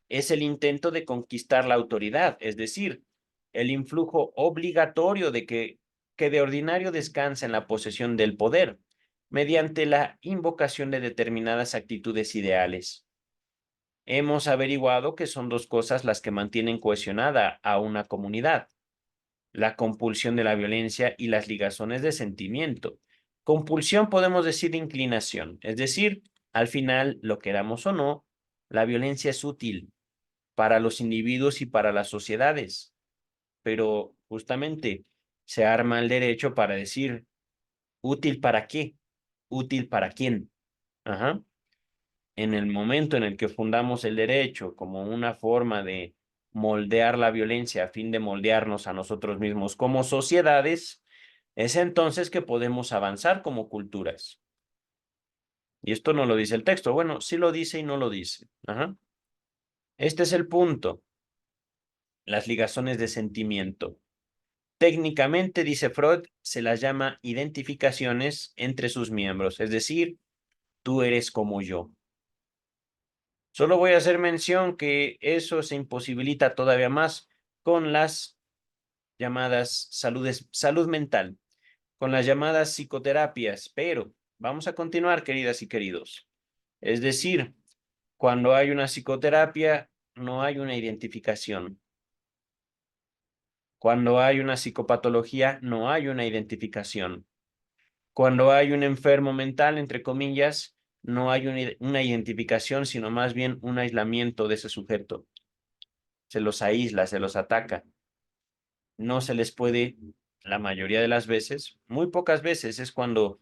Es el intento de conquistar la autoridad, es decir, el influjo obligatorio que de ordinario descansa en la posesión del poder, mediante la invocación de determinadas actitudes ideales. Hemos averiguado que son dos cosas las que mantienen cohesionada a una comunidad: la compulsión de la violencia y las ligazones de sentimiento. Compulsión podemos decir inclinación, es decir, al final, lo queramos o no, la violencia es útil para los individuos y para las sociedades, pero justamente se arma el derecho para decir, ¿útil para qué? ¿Útil para quién? Ajá. En el momento en el que fundamos el derecho como una forma de moldear la violencia a fin de moldearnos a nosotros mismos como sociedades, es entonces que podemos avanzar como culturas. Y esto no lo dice el texto. Bueno, sí lo dice y no lo dice. Ajá. Este es el punto. Las ligazones de sentimiento. Técnicamente, dice Freud, se las llama identificaciones entre sus miembros, es decir, tú eres como yo. Solo voy a hacer mención que eso se imposibilita todavía más con las llamadas salud mental, con las llamadas psicoterapias, pero vamos a continuar, queridas y queridos. Es decir, cuando hay una psicoterapia, no hay una identificación. Cuando hay una psicopatología, no hay una identificación. Cuando hay un enfermo mental, entre comillas, no hay una identificación, sino más bien un aislamiento de ese sujeto. Se los aísla, se los ataca. No se les puede, la mayoría de las veces, muy pocas veces es cuando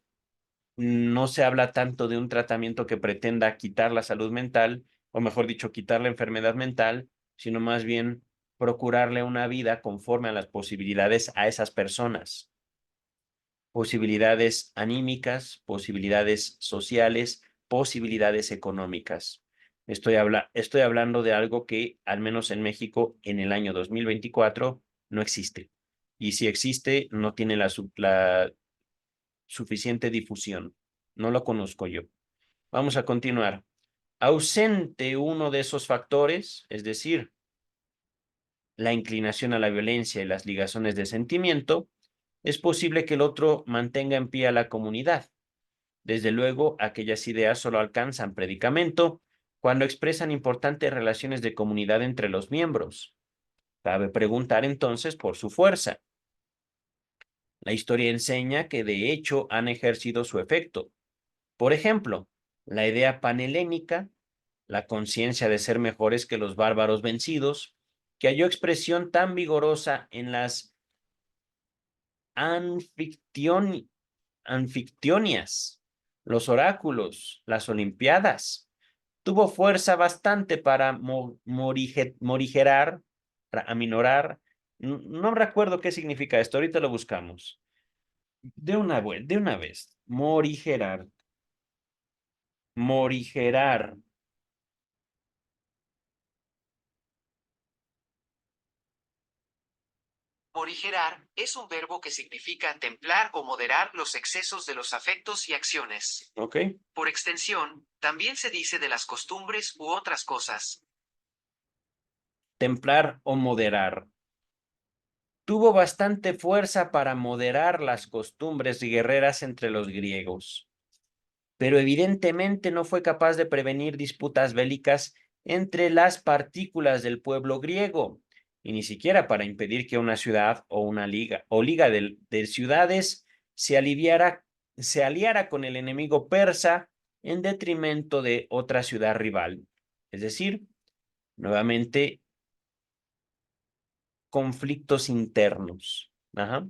no se habla tanto de un tratamiento que pretenda quitar la salud mental, o mejor dicho, quitar la enfermedad mental, sino más bien procurarle una vida conforme a las posibilidades a esas personas. Posibilidades anímicas, posibilidades sociales, posibilidades económicas. Estoy hablando de algo que, al menos en México, en el año 2024, no existe. Y si existe, no tiene la suficiente difusión. No lo conozco yo. Vamos a continuar. Ausente uno de esos factores, es decir, la inclinación a la violencia y las ligazones de sentimiento, es posible que el otro mantenga en pie a la comunidad. Desde luego, aquellas ideas solo alcanzan predicamento cuando expresan importantes relaciones de comunidad entre los miembros. Cabe preguntar entonces por su fuerza. La historia enseña que de hecho han ejercido su efecto. Por ejemplo, la idea panhelénica, la conciencia de ser mejores que los bárbaros vencidos, que halló expresión tan vigorosa en las anfictionias, los oráculos, las olimpiadas. Tuvo fuerza bastante para morigerar, aminorar. No recuerdo qué significa esto, ahorita lo buscamos. De una vez. Morigerar. Morigerar. Morigerar es un verbo que significa templar o moderar los excesos de los afectos y acciones. ¿Ok? Por extensión, también se dice de las costumbres u otras cosas. Templar o moderar. tuvo bastante fuerza para moderar las costumbres guerreras entre los griegos, pero evidentemente no fue capaz de prevenir disputas bélicas entre las partículas del pueblo griego, y ni siquiera para impedir que una ciudad o una liga de ciudades se aliara con el enemigo persa en detrimento de otra ciudad rival. Es decir, nuevamente, conflictos internos. Ajá.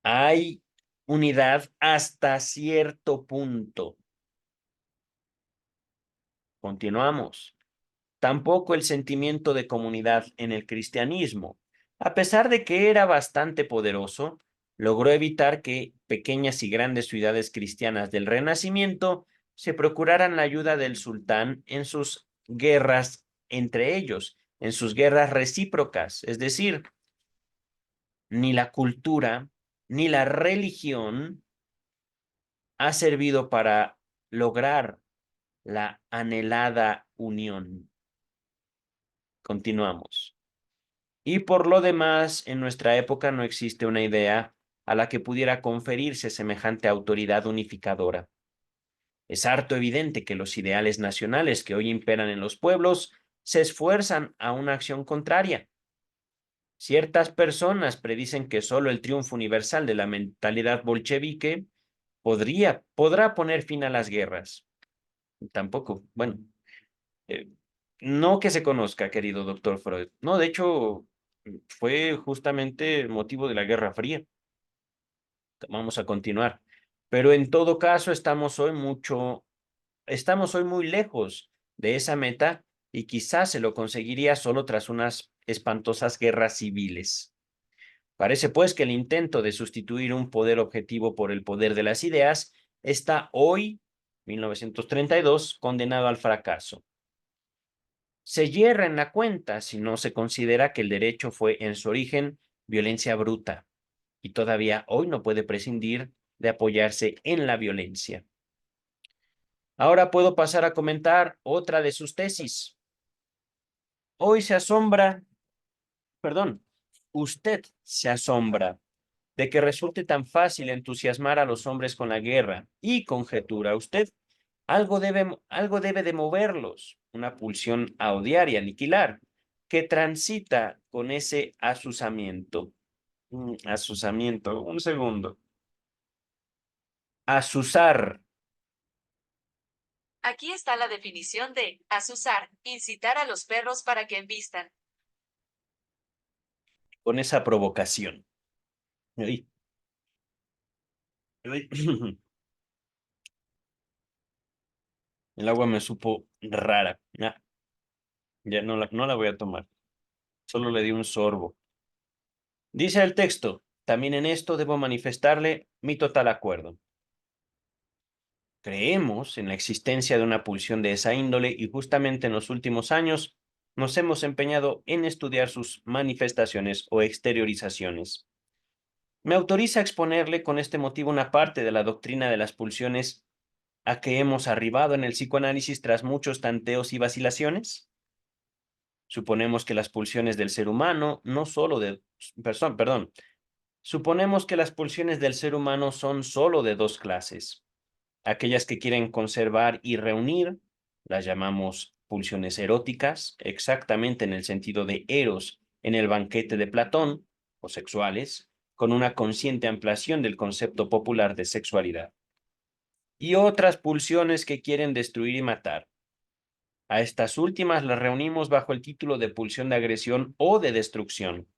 Hay unidad hasta cierto punto. Continuamos. Tampoco el sentimiento de comunidad en el cristianismo. A pesar de que era bastante poderoso, logró evitar que pequeñas y grandes ciudades cristianas del Renacimiento se procuraran la ayuda del sultán en sus guerras entre ellos, en sus guerras recíprocas. Es decir, ni la cultura ni la religión ha servido para lograr la anhelada unión. Continuamos. Y por lo demás, en nuestra época no existe una idea a la que pudiera conferirse semejante autoridad unificadora. Es harto evidente que los ideales nacionales que hoy imperan en los pueblos se esfuerzan a una acción contraria. Ciertas personas predicen que solo el triunfo universal de la mentalidad bolchevique podrá poner fin a las guerras. Tampoco, bueno, eh, no que se conozca, querido doctor Freud. No, de hecho, fue justamente el motivo de la Guerra Fría. Vamos a continuar. Pero en todo caso, estamos hoy muy lejos de esa meta y quizás se lo conseguiría solo tras unas espantosas guerras civiles. Parece pues que el intento de sustituir un poder objetivo por el poder de las ideas está hoy, 1932, condenado al fracaso. Se hierra en la cuenta si no se considera que el derecho fue en su origen violencia bruta y todavía hoy no puede prescindir de apoyarse en la violencia. Ahora puedo pasar a comentar otra de sus tesis. Hoy se asombra, perdón, usted se asombra de que resulte tan fácil entusiasmar a los hombres con la guerra y conjetura usted, algo debe de moverlos, una pulsión a odiar y aniquilar, que transita con ese asusamiento. Asusamiento, un segundo. Asusar, Aquí está la definición de azuzar, incitar a los perros para que embistan. con esa provocación. Ay, ay. El agua me supo rara. Ya no la voy a tomar. Solo le di un sorbo. Dice el texto, también en esto debo manifestarle mi total acuerdo. Creemos en la existencia de una pulsión de esa índole y justamente en los últimos años nos hemos empeñado en estudiar sus manifestaciones o exteriorizaciones. Me autoriza a exponerle con este motivo una parte de la doctrina de las pulsiones a que hemos arribado en el psicoanálisis tras muchos tanteos y vacilaciones. Suponemos que las pulsiones del ser humano no solo de, perdón, suponemos que las pulsiones del ser humano son solo de dos clases. Aquellas que quieren conservar y reunir, las llamamos pulsiones eróticas, exactamente en el sentido de eros en el banquete de Platón, o sexuales, con una consciente ampliación del concepto popular de sexualidad. Y otras pulsiones que quieren destruir y matar. A estas últimas las reunimos bajo el título de pulsión de agresión o de destrucción.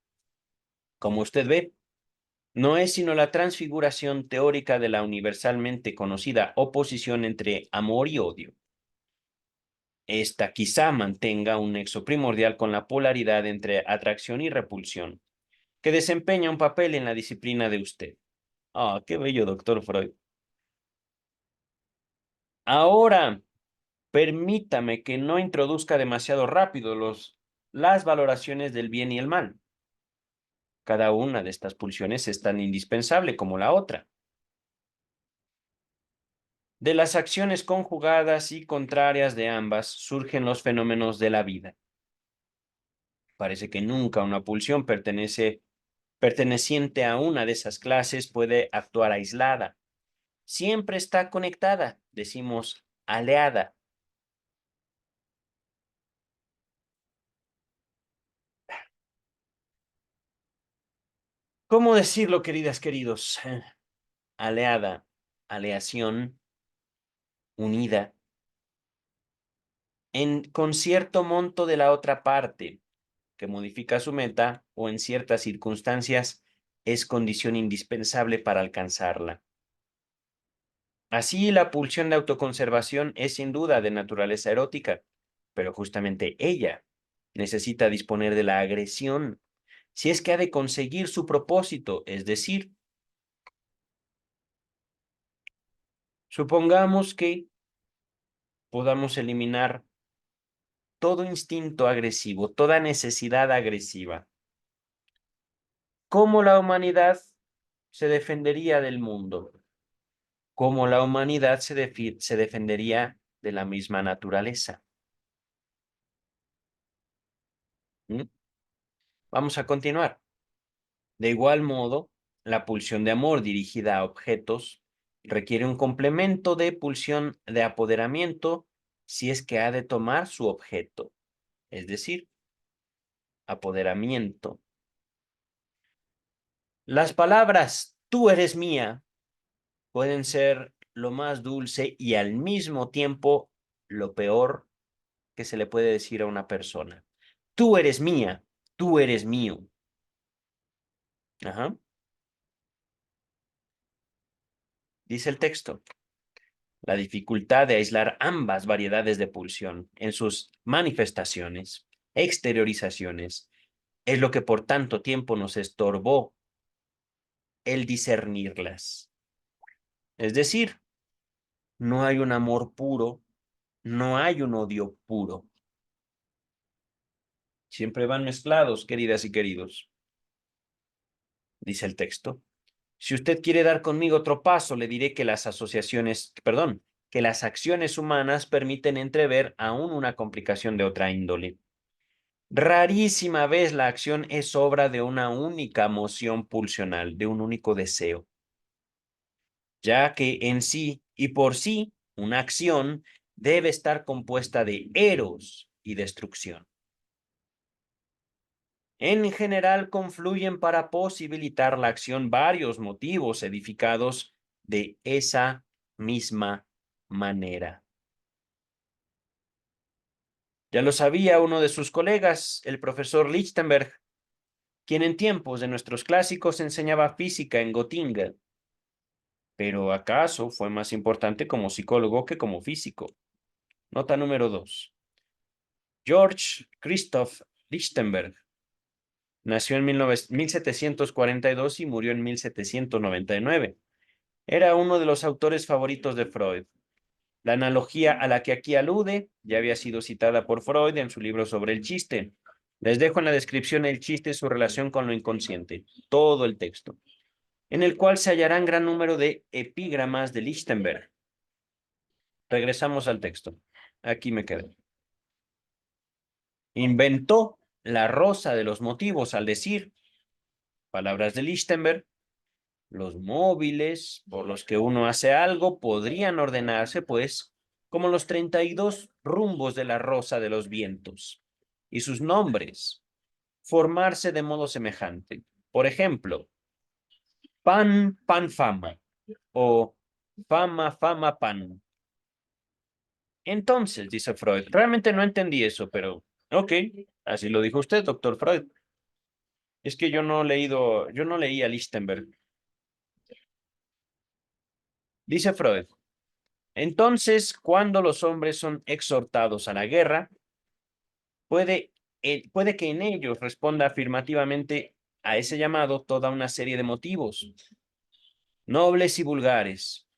Como usted ve, no es sino la transfiguración teórica de la universalmente conocida oposición entre amor y odio. Esta quizá mantenga un nexo primordial con la polaridad entre atracción y repulsión, que desempeña un papel en la disciplina de usted. Ah, qué bello, doctor Freud. Ahora, permítame que no introduzca demasiado rápido las valoraciones del bien y el mal. Cada una de estas pulsiones es tan indispensable como la otra. De las acciones conjugadas y contrarias de ambas surgen los fenómenos de la vida. Parece que nunca una pulsión perteneciente a una de esas clases puede actuar aislada. Siempre está conectada, decimos aleada. ¿Cómo decirlo, queridas, queridos? Aleada, aleación, unida, con cierto monto de la otra parte, que modifica su meta o en ciertas circunstancias es condición indispensable para alcanzarla. Así, la pulsión de autoconservación es sin duda de naturaleza erótica, pero justamente ella necesita disponer de la agresión si es que ha de conseguir su propósito, es decir, supongamos que podamos eliminar todo instinto agresivo, toda necesidad agresiva. ¿Cómo la humanidad se defendería del mundo? ¿Cómo la humanidad se defendería de la misma naturaleza? ¿Mm? Vamos a continuar. De igual modo, la pulsión de amor dirigida a objetos requiere un complemento de pulsión de apoderamiento si es que ha de tomar su objeto, es decir, apoderamiento. Las palabras tú eres mía pueden ser lo más dulce y al mismo tiempo lo peor que se le puede decir a una persona. Tú eres mía, tú eres mío. Ajá. Dice el texto. La dificultad de aislar ambas variedades de pulsión en sus manifestaciones, exteriorizaciones, es lo que por tanto tiempo nos estorbó el discernirlas. Es decir, no hay un amor puro, no hay un odio puro. Siempre van mezclados, queridas y queridos. Dice el texto. Si usted quiere dar conmigo otro paso, le diré que que las acciones humanas permiten entrever aún una complicación de otra índole. Rarísima vez la acción es obra de una única moción pulsional, de un único deseo, ya que en sí y por sí una acción debe estar compuesta de eros y destrucción. En general confluyen para posibilitar la acción varios motivos edificados de esa misma manera. Ya lo sabía uno de sus colegas, el profesor Lichtenberg, quien en tiempos de nuestros clásicos enseñaba física en Göttingen. Pero ¿acaso fue más importante como psicólogo que como físico? Nota número 2. George Christoph Lichtenberg nació en 1742 y murió en 1799. Era uno de los autores favoritos de Freud. La analogía a la que aquí alude ya había sido citada por Freud en su libro sobre el chiste. Les dejo en la descripción el chiste y su relación con lo inconsciente, todo el texto, en el cual se hallarán gran número de epígramas de Lichtenberg. Regresamos al texto. Aquí me quedé. Inventó la rosa de los motivos al decir, palabras de Lichtenberg, los móviles por los que uno hace algo podrían ordenarse, pues, como los 32 rumbos de la rosa de los vientos, y sus nombres formarse de modo semejante. Por ejemplo, pan, pan, fama, o fama, fama, pan. Entonces, dice Freud, realmente no entendí eso, pero ok, así lo dijo usted, doctor Freud. Es que yo no leí a Lichtenberg. Dice Freud, entonces, cuando los hombres son exhortados a la guerra, puede que en ellos responda afirmativamente a ese llamado toda una serie de motivos, nobles y vulgares,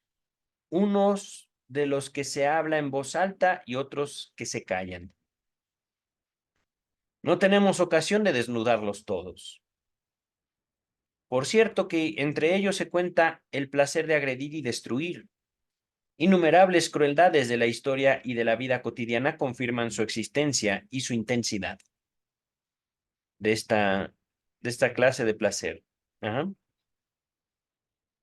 unos de los que se habla en voz alta y otros que se callan. No tenemos ocasión de desnudarlos todos. Por cierto que entre ellos se cuenta el placer de agredir y destruir. Innumerables crueldades de la historia y de la vida cotidiana confirman su existencia y su intensidad. de esta clase de placer. Ajá.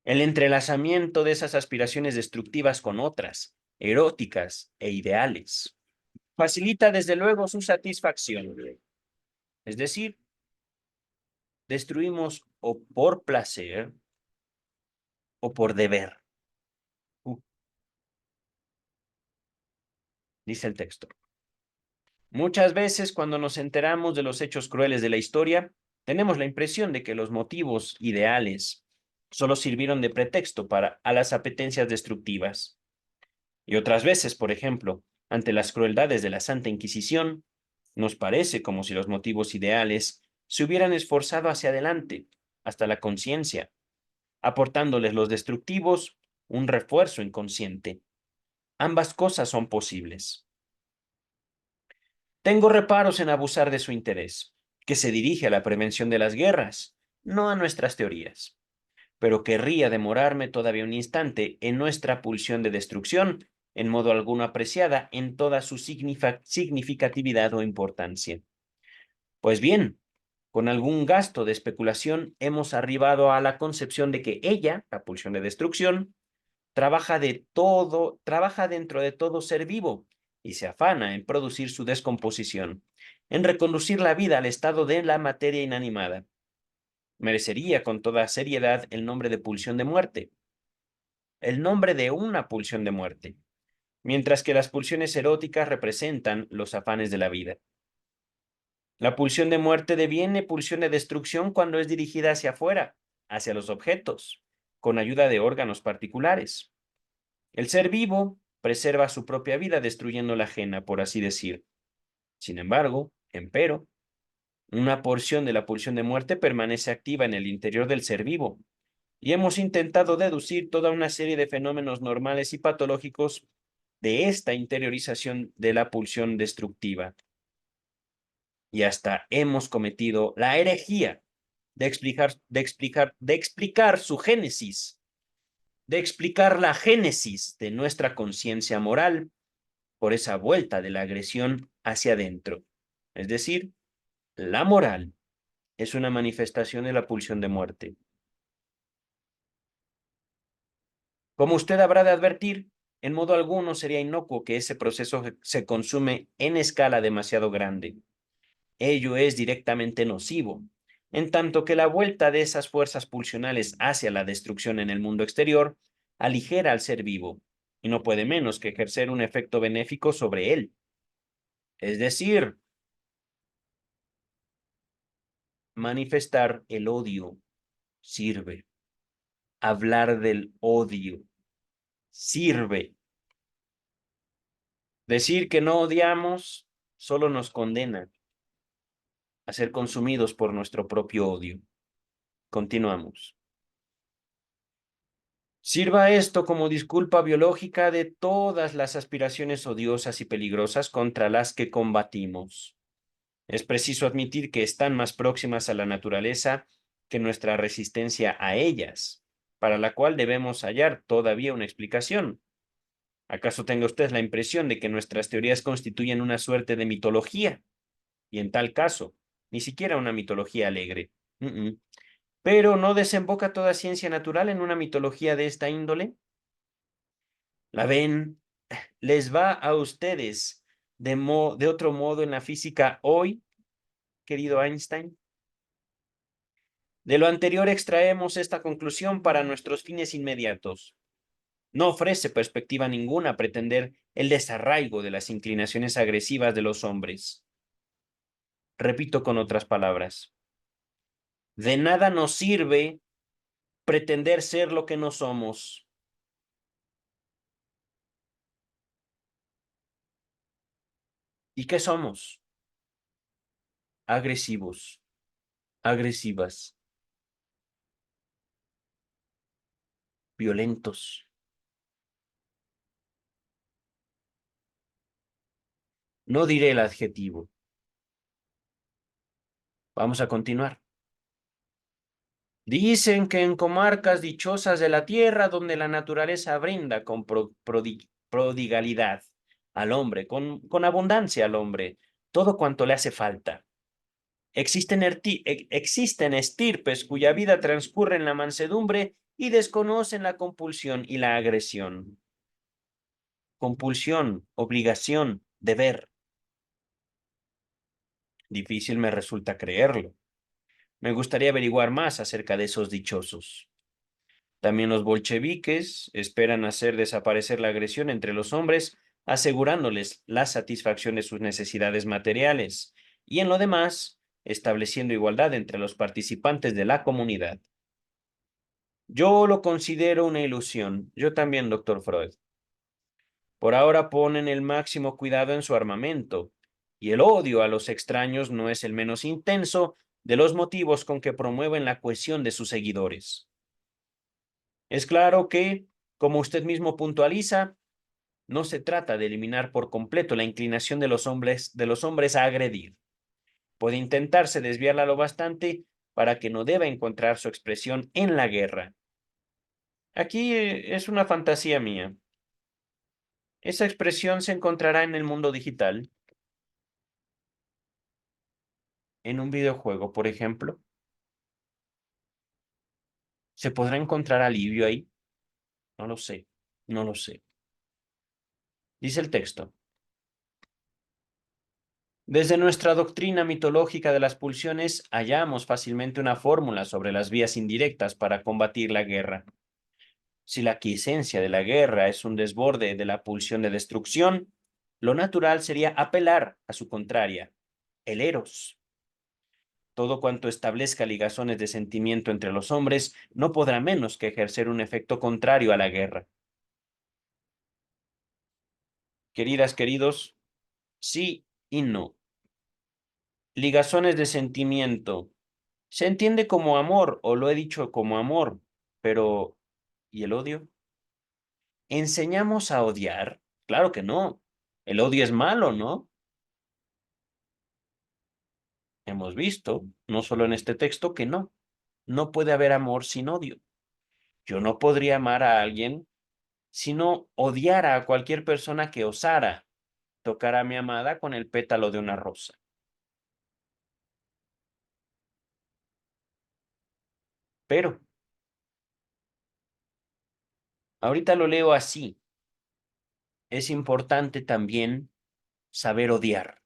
El entrelazamiento de esas aspiraciones destructivas con otras, eróticas e ideales, facilita desde luego su satisfacción. Es decir, destruimos o por placer o por deber. Dice el texto. Muchas veces cuando nos enteramos de los hechos crueles de la historia, tenemos la impresión de que los motivos ideales solo sirvieron de pretexto a las apetencias destructivas. Y otras veces, por ejemplo, ante las crueldades de la Santa Inquisición, nos parece como si los motivos ideales se hubieran esforzado hacia adelante, hasta la conciencia, aportándoles los destructivos un refuerzo inconsciente. Ambas cosas son posibles. Tengo reparos en abusar de su interés, que se dirige a la prevención de las guerras, no a nuestras teorías. Pero querría demorarme todavía un instante en nuestra pulsión de destrucción, en modo alguno apreciada en toda su significatividad o importancia. Pues bien, con algún gasto de especulación hemos arribado a la concepción de que ella, la pulsión de destrucción, trabaja dentro de todo ser vivo y se afana en producir su descomposición, en reconducir la vida al estado de la materia inanimada. Merecería con toda seriedad el nombre de pulsión de muerte, el nombre de una pulsión de muerte, mientras que las pulsiones eróticas representan los afanes de la vida. La pulsión de muerte deviene pulsión de destrucción cuando es dirigida hacia afuera, hacia los objetos, con ayuda de órganos particulares. El ser vivo preserva su propia vida destruyendo la ajena, por así decir. Sin embargo, empero, una porción de la pulsión de muerte permanece activa en el interior del ser vivo, y hemos intentado deducir toda una serie de fenómenos normales y patológicos de esta interiorización de la pulsión destructiva. Y hasta hemos cometido la herejía de explicar su génesis, de explicar la génesis de nuestra conciencia moral por esa vuelta de la agresión hacia adentro. Es decir, la moral es una manifestación de la pulsión de muerte. Como usted habrá de advertir, en modo alguno sería inocuo que ese proceso se consume en escala demasiado grande. Ello es directamente nocivo, en tanto que la vuelta de esas fuerzas pulsionales hacia la destrucción en el mundo exterior aligera al ser vivo, y no puede menos que ejercer un efecto benéfico sobre él. Es decir, manifestar el odio sirve. Hablar del odio sirve. Decir que no odiamos solo nos condena a ser consumidos por nuestro propio odio. Continuamos. Sirva esto como disculpa biológica de todas las aspiraciones odiosas y peligrosas contra las que combatimos. Es preciso admitir que están más próximas a la naturaleza que nuestra resistencia a ellas, para la cual debemos hallar todavía una explicación. ¿Acaso tenga usted la impresión de que nuestras teorías constituyen una suerte de mitología? Y en tal caso, ni siquiera una mitología alegre. Pero ¿no desemboca toda ciencia natural en una mitología de esta índole? ¿La ven? ¿Les va a ustedes de otro modo en la física hoy, querido Einstein? De lo anterior extraemos esta conclusión para nuestros fines inmediatos. No ofrece perspectiva ninguna pretender el desarraigo de las inclinaciones agresivas de los hombres. Repito con otras palabras. De nada nos sirve pretender ser lo que no somos. ¿Y qué somos? Agresivos, agresivas, violentos. No diré el adjetivo. Vamos a continuar. Dicen que en comarcas dichosas de la tierra, donde la naturaleza brinda con prodigalidad al hombre, con abundancia al hombre, todo cuanto le hace falta. Existen estirpes cuya vida transcurre en la mansedumbre y desconocen la compulsión y la agresión. Compulsión, obligación, deber. Difícil me resulta creerlo. Me gustaría averiguar más acerca de esos dichosos. También los bolcheviques esperan hacer desaparecer la agresión entre los hombres, asegurándoles la satisfacción de sus necesidades materiales y en lo demás, estableciendo igualdad entre los participantes de la comunidad. Yo lo considero una ilusión. Yo también, doctor Freud. Por ahora ponen el máximo cuidado en su armamento, y el odio a los extraños no es el menos intenso de los motivos con que promueven la cohesión de sus seguidores. Es claro que, como usted mismo puntualiza, no se trata de eliminar por completo la inclinación de los hombres a agredir. Puede intentarse desviarla lo bastante para que no deba encontrar su expresión en la guerra. Aquí es una fantasía mía. Esa expresión se encontrará en el mundo digital, en un videojuego, por ejemplo. ¿Se podrá encontrar alivio ahí? No lo sé, no lo sé. Dice el texto. Desde nuestra doctrina mitológica de las pulsiones hallamos fácilmente una fórmula sobre las vías indirectas para combatir la guerra. Si la quiesencia de la guerra es un desborde de la pulsión de destrucción, lo natural sería apelar a su contraria, el eros. Todo cuanto establezca ligazones de sentimiento entre los hombres no podrá menos que ejercer un efecto contrario a la guerra. Queridas, queridos, sí y no. Ligazones de sentimiento. Se entiende como amor, o lo he dicho como amor, pero ¿y el odio? ¿Enseñamos a odiar? Claro que no. El odio es malo, ¿no? Hemos visto, no solo en este texto, que no. No puede haber amor sin odio. Yo no podría amar a alguien si no odiara a cualquier persona que osara tocar a mi amada con el pétalo de una rosa. Pero, ahorita lo leo así. Es importante también saber odiar.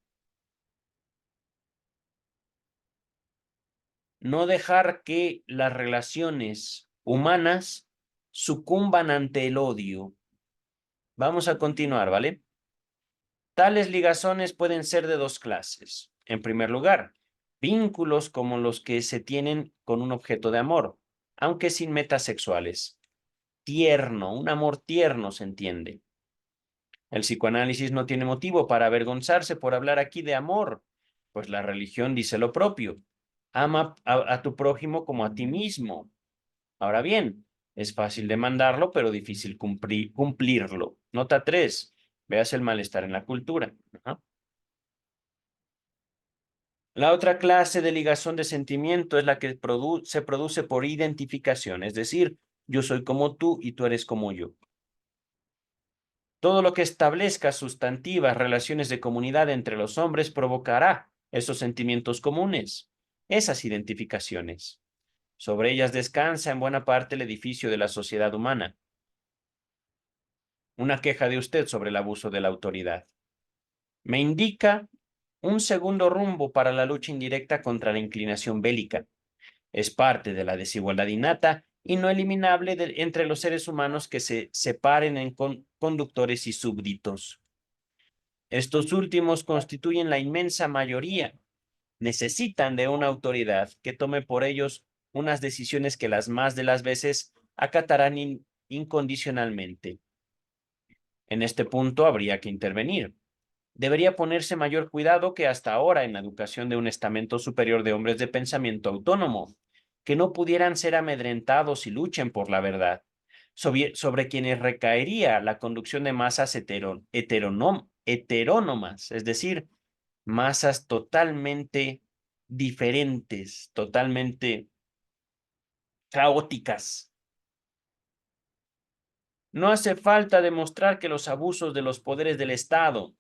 No dejar que las relaciones humanas sucumban ante el odio. Vamos a continuar, ¿vale? Tales ligazones pueden ser de dos clases. En primer lugar, vínculos como los que se tienen con un objeto de amor, aunque sin metas sexuales. Tierno, un amor tierno se entiende. El psicoanálisis no tiene motivo para avergonzarse por hablar aquí de amor, pues la religión dice lo propio. Ama a tu prójimo como a ti mismo. Ahora bien, es fácil demandarlo, pero difícil cumplirlo. Nota 3. Veas el malestar en la cultura. Ajá. La otra clase de ligazón de sentimiento es la que se produce por identificación, es decir, yo soy como tú y tú eres como yo. Todo lo que establezca sustantivas relaciones de comunidad entre los hombres provocará esos sentimientos comunes, esas identificaciones. Sobre ellas descansa en buena parte el edificio de la sociedad humana. Una queja de usted sobre el abuso de la autoridad. Me indica un segundo rumbo para la lucha indirecta contra la inclinación bélica. Es parte de la desigualdad innata y no eliminable entre los seres humanos que se separen en conductores y súbditos. Estos últimos constituyen la inmensa mayoría. Necesitan de una autoridad que tome por ellos unas decisiones que las más de las veces acatarán incondicionalmente. En este punto habría que intervenir. Debería ponerse mayor cuidado que hasta ahora en la educación de un estamento superior de hombres de pensamiento autónomo, que no pudieran ser amedrentados y luchen por la verdad, sobre quienes recaería la conducción de masas heterónomas, es decir, masas totalmente diferentes, totalmente caóticas. No hace falta demostrar que los abusos de los poderes del Estado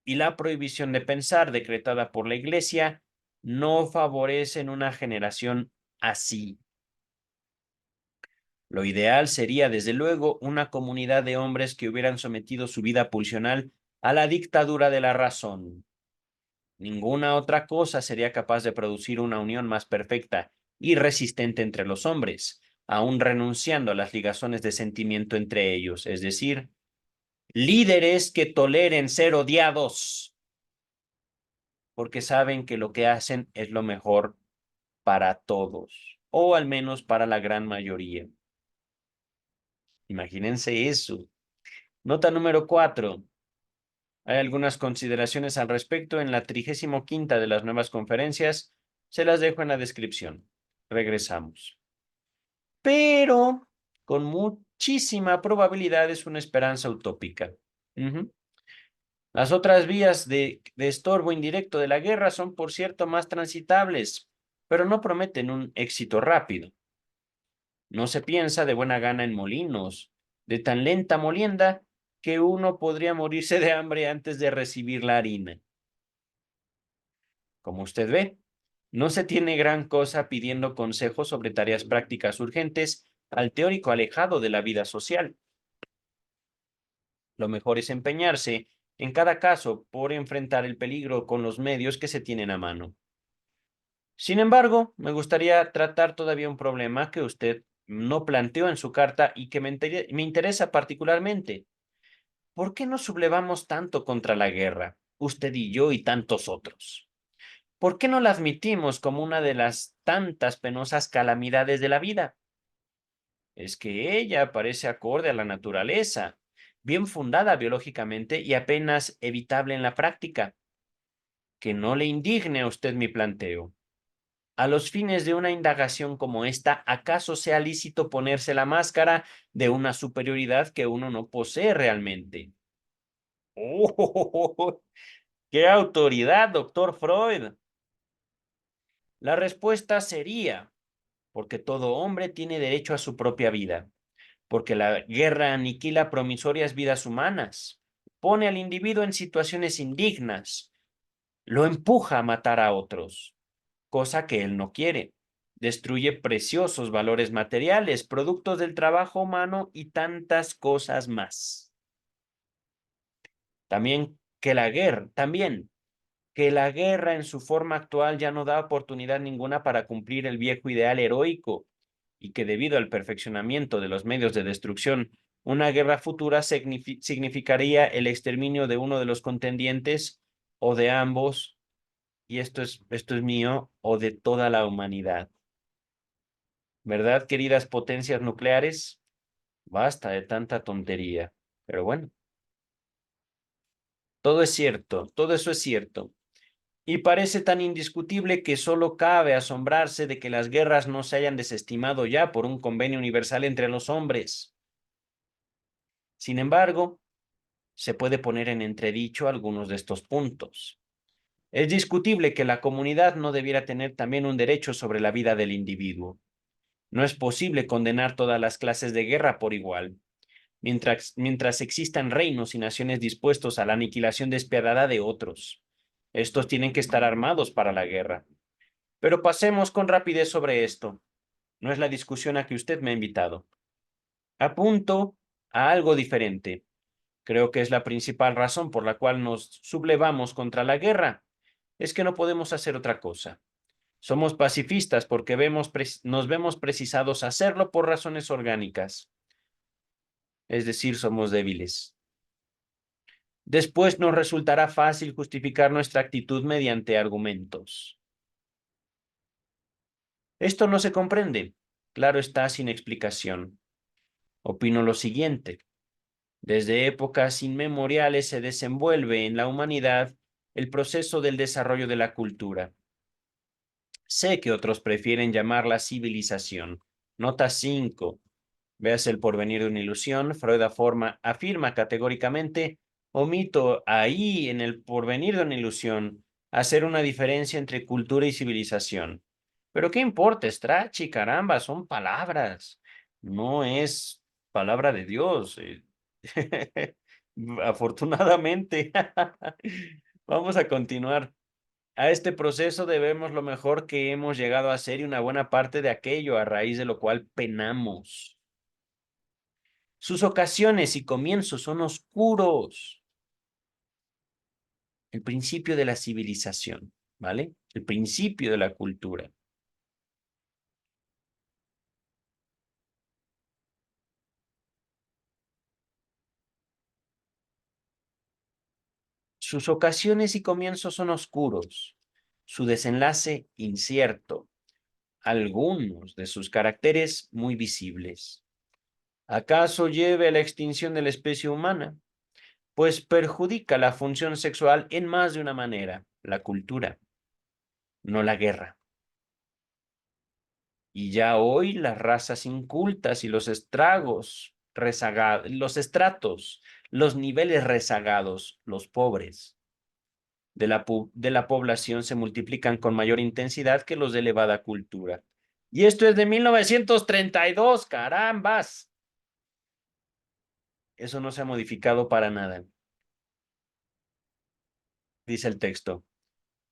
y la prohibición de pensar decretada por la Iglesia no favorecen una generación así. Lo ideal sería, desde luego, una comunidad de hombres que hubieran sometido su vida pulsional a la dictadura de la razón. Ninguna otra cosa sería capaz de producir una unión más perfecta y resistente entre los hombres, aun renunciando a las ligazones de sentimiento entre ellos, es decir, líderes que toleren ser odiados, porque saben que lo que hacen es lo mejor para todos, o al menos para la gran mayoría. Imagínense eso. Nota número 4. Hay algunas consideraciones al respecto en la 35ª de las nuevas conferencias. Se las dejo en la descripción. Regresamos. Pero con muchísima probabilidad es una esperanza utópica. Las otras vías de estorbo indirecto de la guerra son, por cierto, más transitables, pero no prometen un éxito rápido. No se piensa de buena gana en molinos, de tan lenta molienda que uno podría morirse de hambre antes de recibir la harina. Como usted ve, no se tiene gran cosa pidiendo consejos sobre tareas prácticas urgentes al teórico alejado de la vida social. Lo mejor es empeñarse, en cada caso, por enfrentar el peligro con los medios que se tienen a mano. Sin embargo, me gustaría tratar todavía un problema que usted no planteó en su carta y que me interesa particularmente. ¿Por qué nos sublevamos tanto contra la guerra, usted y yo y tantos otros? ¿Por qué no la admitimos como una de las tantas penosas calamidades de la vida? Es que ella parece acorde a la naturaleza, bien fundada biológicamente y apenas evitable en la práctica. Que no le indigne a usted mi planteo. A los fines de una indagación como esta, ¿acaso sea lícito ponerse la máscara de una superioridad que uno no posee realmente? ¡Oh! ¡Qué autoridad, doctor Freud! La respuesta sería, porque todo hombre tiene derecho a su propia vida, porque la guerra aniquila promisorias vidas humanas, pone al individuo en situaciones indignas, lo empuja a matar a otros, cosa que él no quiere. Destruye preciosos valores materiales, productos del trabajo humano y tantas cosas más. También que la guerra en su forma actual ya no da oportunidad ninguna para cumplir el viejo ideal heroico y que debido al perfeccionamiento de los medios de destrucción, una guerra futura significaría el exterminio de uno de los contendientes o de ambos, y esto es mío, o de toda la humanidad. ¿Verdad, queridas potencias nucleares? Basta de tanta tontería. Pero bueno, todo es cierto, todo eso es cierto. Y parece tan indiscutible que solo cabe asombrarse de que las guerras no se hayan desestimado ya por un convenio universal entre los hombres. Sin embargo, se puede poner en entredicho algunos de estos puntos. Es discutible que la comunidad no debiera tener también un derecho sobre la vida del individuo. No es posible condenar todas las clases de guerra por igual. Mientras existan reinos y naciones dispuestos a la aniquilación despiadada de otros. Estos tienen que estar armados para la guerra. Pero pasemos con rapidez sobre esto. No es la discusión a que usted me ha invitado. Apunto a algo diferente. Creo que es la principal razón por la cual nos sublevamos contra la guerra. Es que no podemos hacer otra cosa. Somos pacifistas porque nos vemos precisados a hacerlo por razones orgánicas. Es decir, somos débiles. Después nos resultará fácil justificar nuestra actitud mediante argumentos. Esto no se comprende. Claro está, sin explicación. Opino lo siguiente. Desde épocas inmemoriales se desenvuelve en la humanidad el proceso del desarrollo de la cultura. Sé que otros prefieren llamarla civilización. Nota 5. Veas El porvenir de una ilusión. Freud afirma categóricamente, omito ahí en El porvenir de una ilusión hacer una diferencia entre cultura y civilización. Pero ¿qué importa, Strachey? Caramba, son palabras. No es palabra de Dios. Afortunadamente. Vamos a continuar. A este proceso debemos lo mejor que hemos llegado a ser y una buena parte de aquello a raíz de lo cual penamos. Sus ocasiones y comienzos son oscuros. El principio de la civilización, ¿vale? El principio de la cultura. Sus ocasiones y comienzos son oscuros. Su desenlace incierto. Algunos de sus caracteres muy visibles. ¿Acaso lleve a la extinción de la especie humana? Pues perjudica la función sexual en más de una manera, la cultura, no la guerra. Y ya hoy las razas incultas y los estragos rezagados, los estratos, los niveles rezagados, los pobres de la población se multiplican con mayor intensidad que los de elevada cultura. Y esto es de 1932, carambas. Eso no se ha modificado para nada. Dice el texto.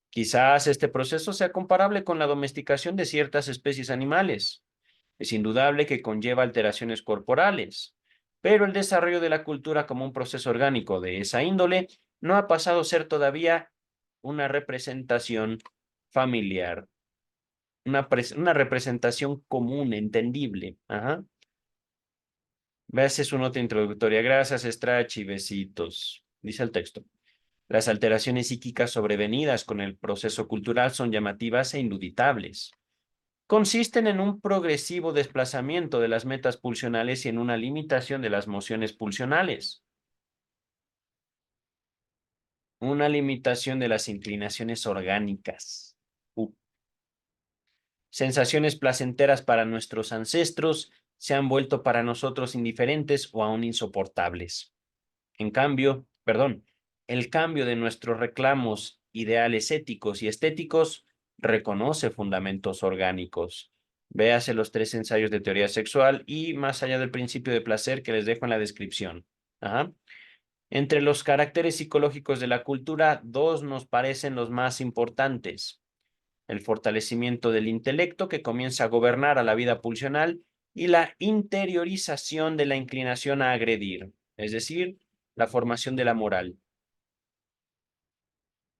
Quizás este proceso sea comparable con la domesticación de ciertas especies animales. Es indudable que conlleva alteraciones corporales, pero el desarrollo de la cultura como un proceso orgánico de esa índole no ha pasado a ser todavía una representación familiar, una representación común, entendible. Ajá. Veas su nota introductoria. Gracias, Strach, y besitos. Dice el texto. Las alteraciones psíquicas sobrevenidas con el proceso cultural son llamativas e indubitables. Consisten en un progresivo desplazamiento de las metas pulsionales y en una limitación de las mociones pulsionales. Una limitación de las inclinaciones orgánicas. Sensaciones placenteras para nuestros ancestros se han vuelto para nosotros indiferentes o aún insoportables. En cambio, el cambio de nuestros reclamos, ideales éticos y estéticos reconoce fundamentos orgánicos. Véase los 3 ensayos de teoría sexual y más allá del principio de placer que les dejo en la descripción. Ajá. Entre los caracteres psicológicos de la cultura, 2 nos parecen los más importantes. El fortalecimiento del intelecto que comienza a gobernar a la vida pulsional y la interiorización de la inclinación a agredir, es decir, la formación de la moral,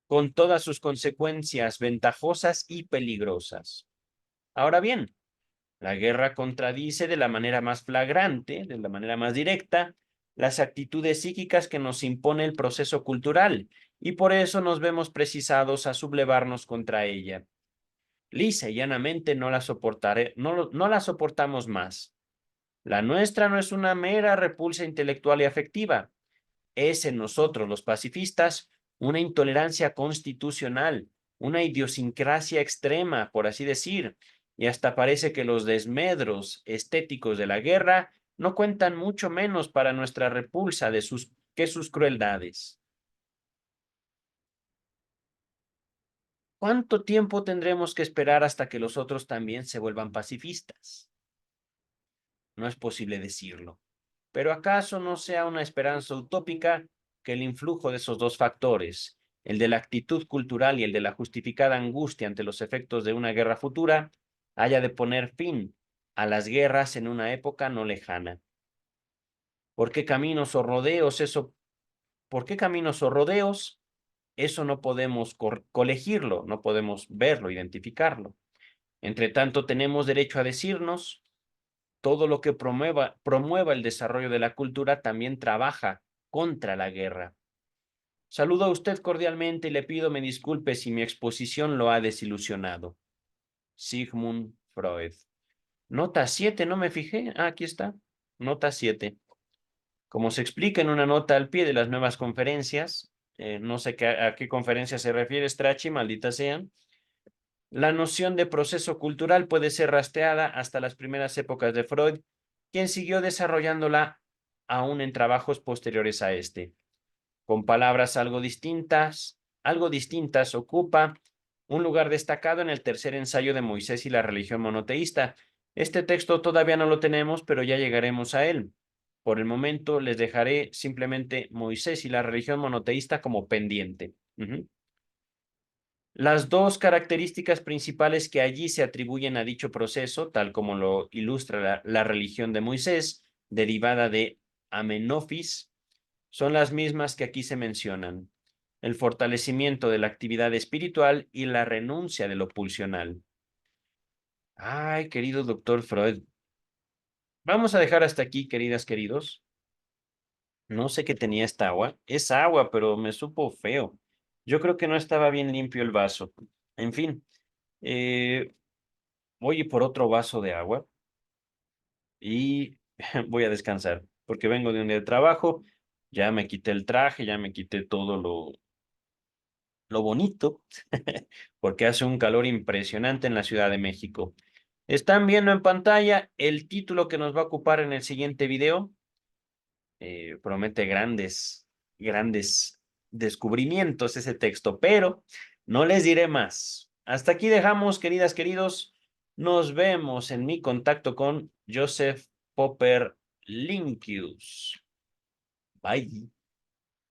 con todas sus consecuencias ventajosas y peligrosas. Ahora bien, la guerra contradice de la manera más flagrante, de la manera más directa, las actitudes psíquicas que nos impone el proceso cultural, y por eso nos vemos precisados a sublevarnos contra ella. Lisa y llanamente no la soportamos más. La nuestra no es una mera repulsa intelectual y afectiva, es en nosotros los pacifistas una intolerancia constitucional, una idiosincrasia extrema, por así decir, y hasta parece que los desmedros estéticos de la guerra no cuentan mucho menos para nuestra repulsa que sus crueldades. ¿Cuánto tiempo tendremos que esperar hasta que los otros también se vuelvan pacifistas? No es posible decirlo. Pero ¿acaso no sea una esperanza utópica que el influjo de esos 2 factores, el de la actitud cultural y el de la justificada angustia ante los efectos de una guerra futura, haya de poner fin a las guerras en una época no lejana? ¿Por qué caminos o rodeos eso no podemos colegirlo, no podemos verlo, identificarlo? Entre tanto, tenemos derecho a decirnos: todo lo que promueva el desarrollo de la cultura también trabaja contra la guerra. Saludo a usted cordialmente y le pido me disculpe si mi exposición lo ha desilusionado. Sigmund Freud. Nota 7, no me fijé. Aquí está. Nota 7. Como se explica en una nota al pie de las nuevas conferencias, no sé a qué conferencia se refiere Strachey, maldita sean. La noción de proceso cultural puede ser rastreada hasta las primeras épocas de Freud, quien siguió desarrollándola aún en trabajos posteriores a este. Con palabras algo distintas, ocupa un lugar destacado en el tercer ensayo de Moisés y la religión monoteísta. Este texto todavía no lo tenemos, pero ya llegaremos a él. Por el momento les dejaré simplemente Moisés y la religión monoteísta como pendiente. Las dos características principales que allí se atribuyen a dicho proceso, tal como lo ilustra la religión de Moisés, derivada de Amenofis, son las mismas que aquí se mencionan: el fortalecimiento de la actividad espiritual y la renuncia de lo pulsional. Ay, querido doctor Freud, vamos a dejar hasta aquí, queridas, queridos. No sé qué tenía esta agua. Es agua, pero me supo feo. Yo creo que no estaba bien limpio el vaso. En fin, eh, voy a ir por otro vaso de agua y voy a descansar, porque vengo de un día de trabajo, ya me quité el traje, ya me quité todo lo bonito, porque hace un calor impresionante en la Ciudad de México. Están viendo en pantalla el título que nos va a ocupar en el siguiente video. Promete grandes descubrimientos ese texto, pero no les diré más. Hasta aquí dejamos, queridas, queridos. Nos vemos en mi contacto con Joseph Popper Linkius. Bye.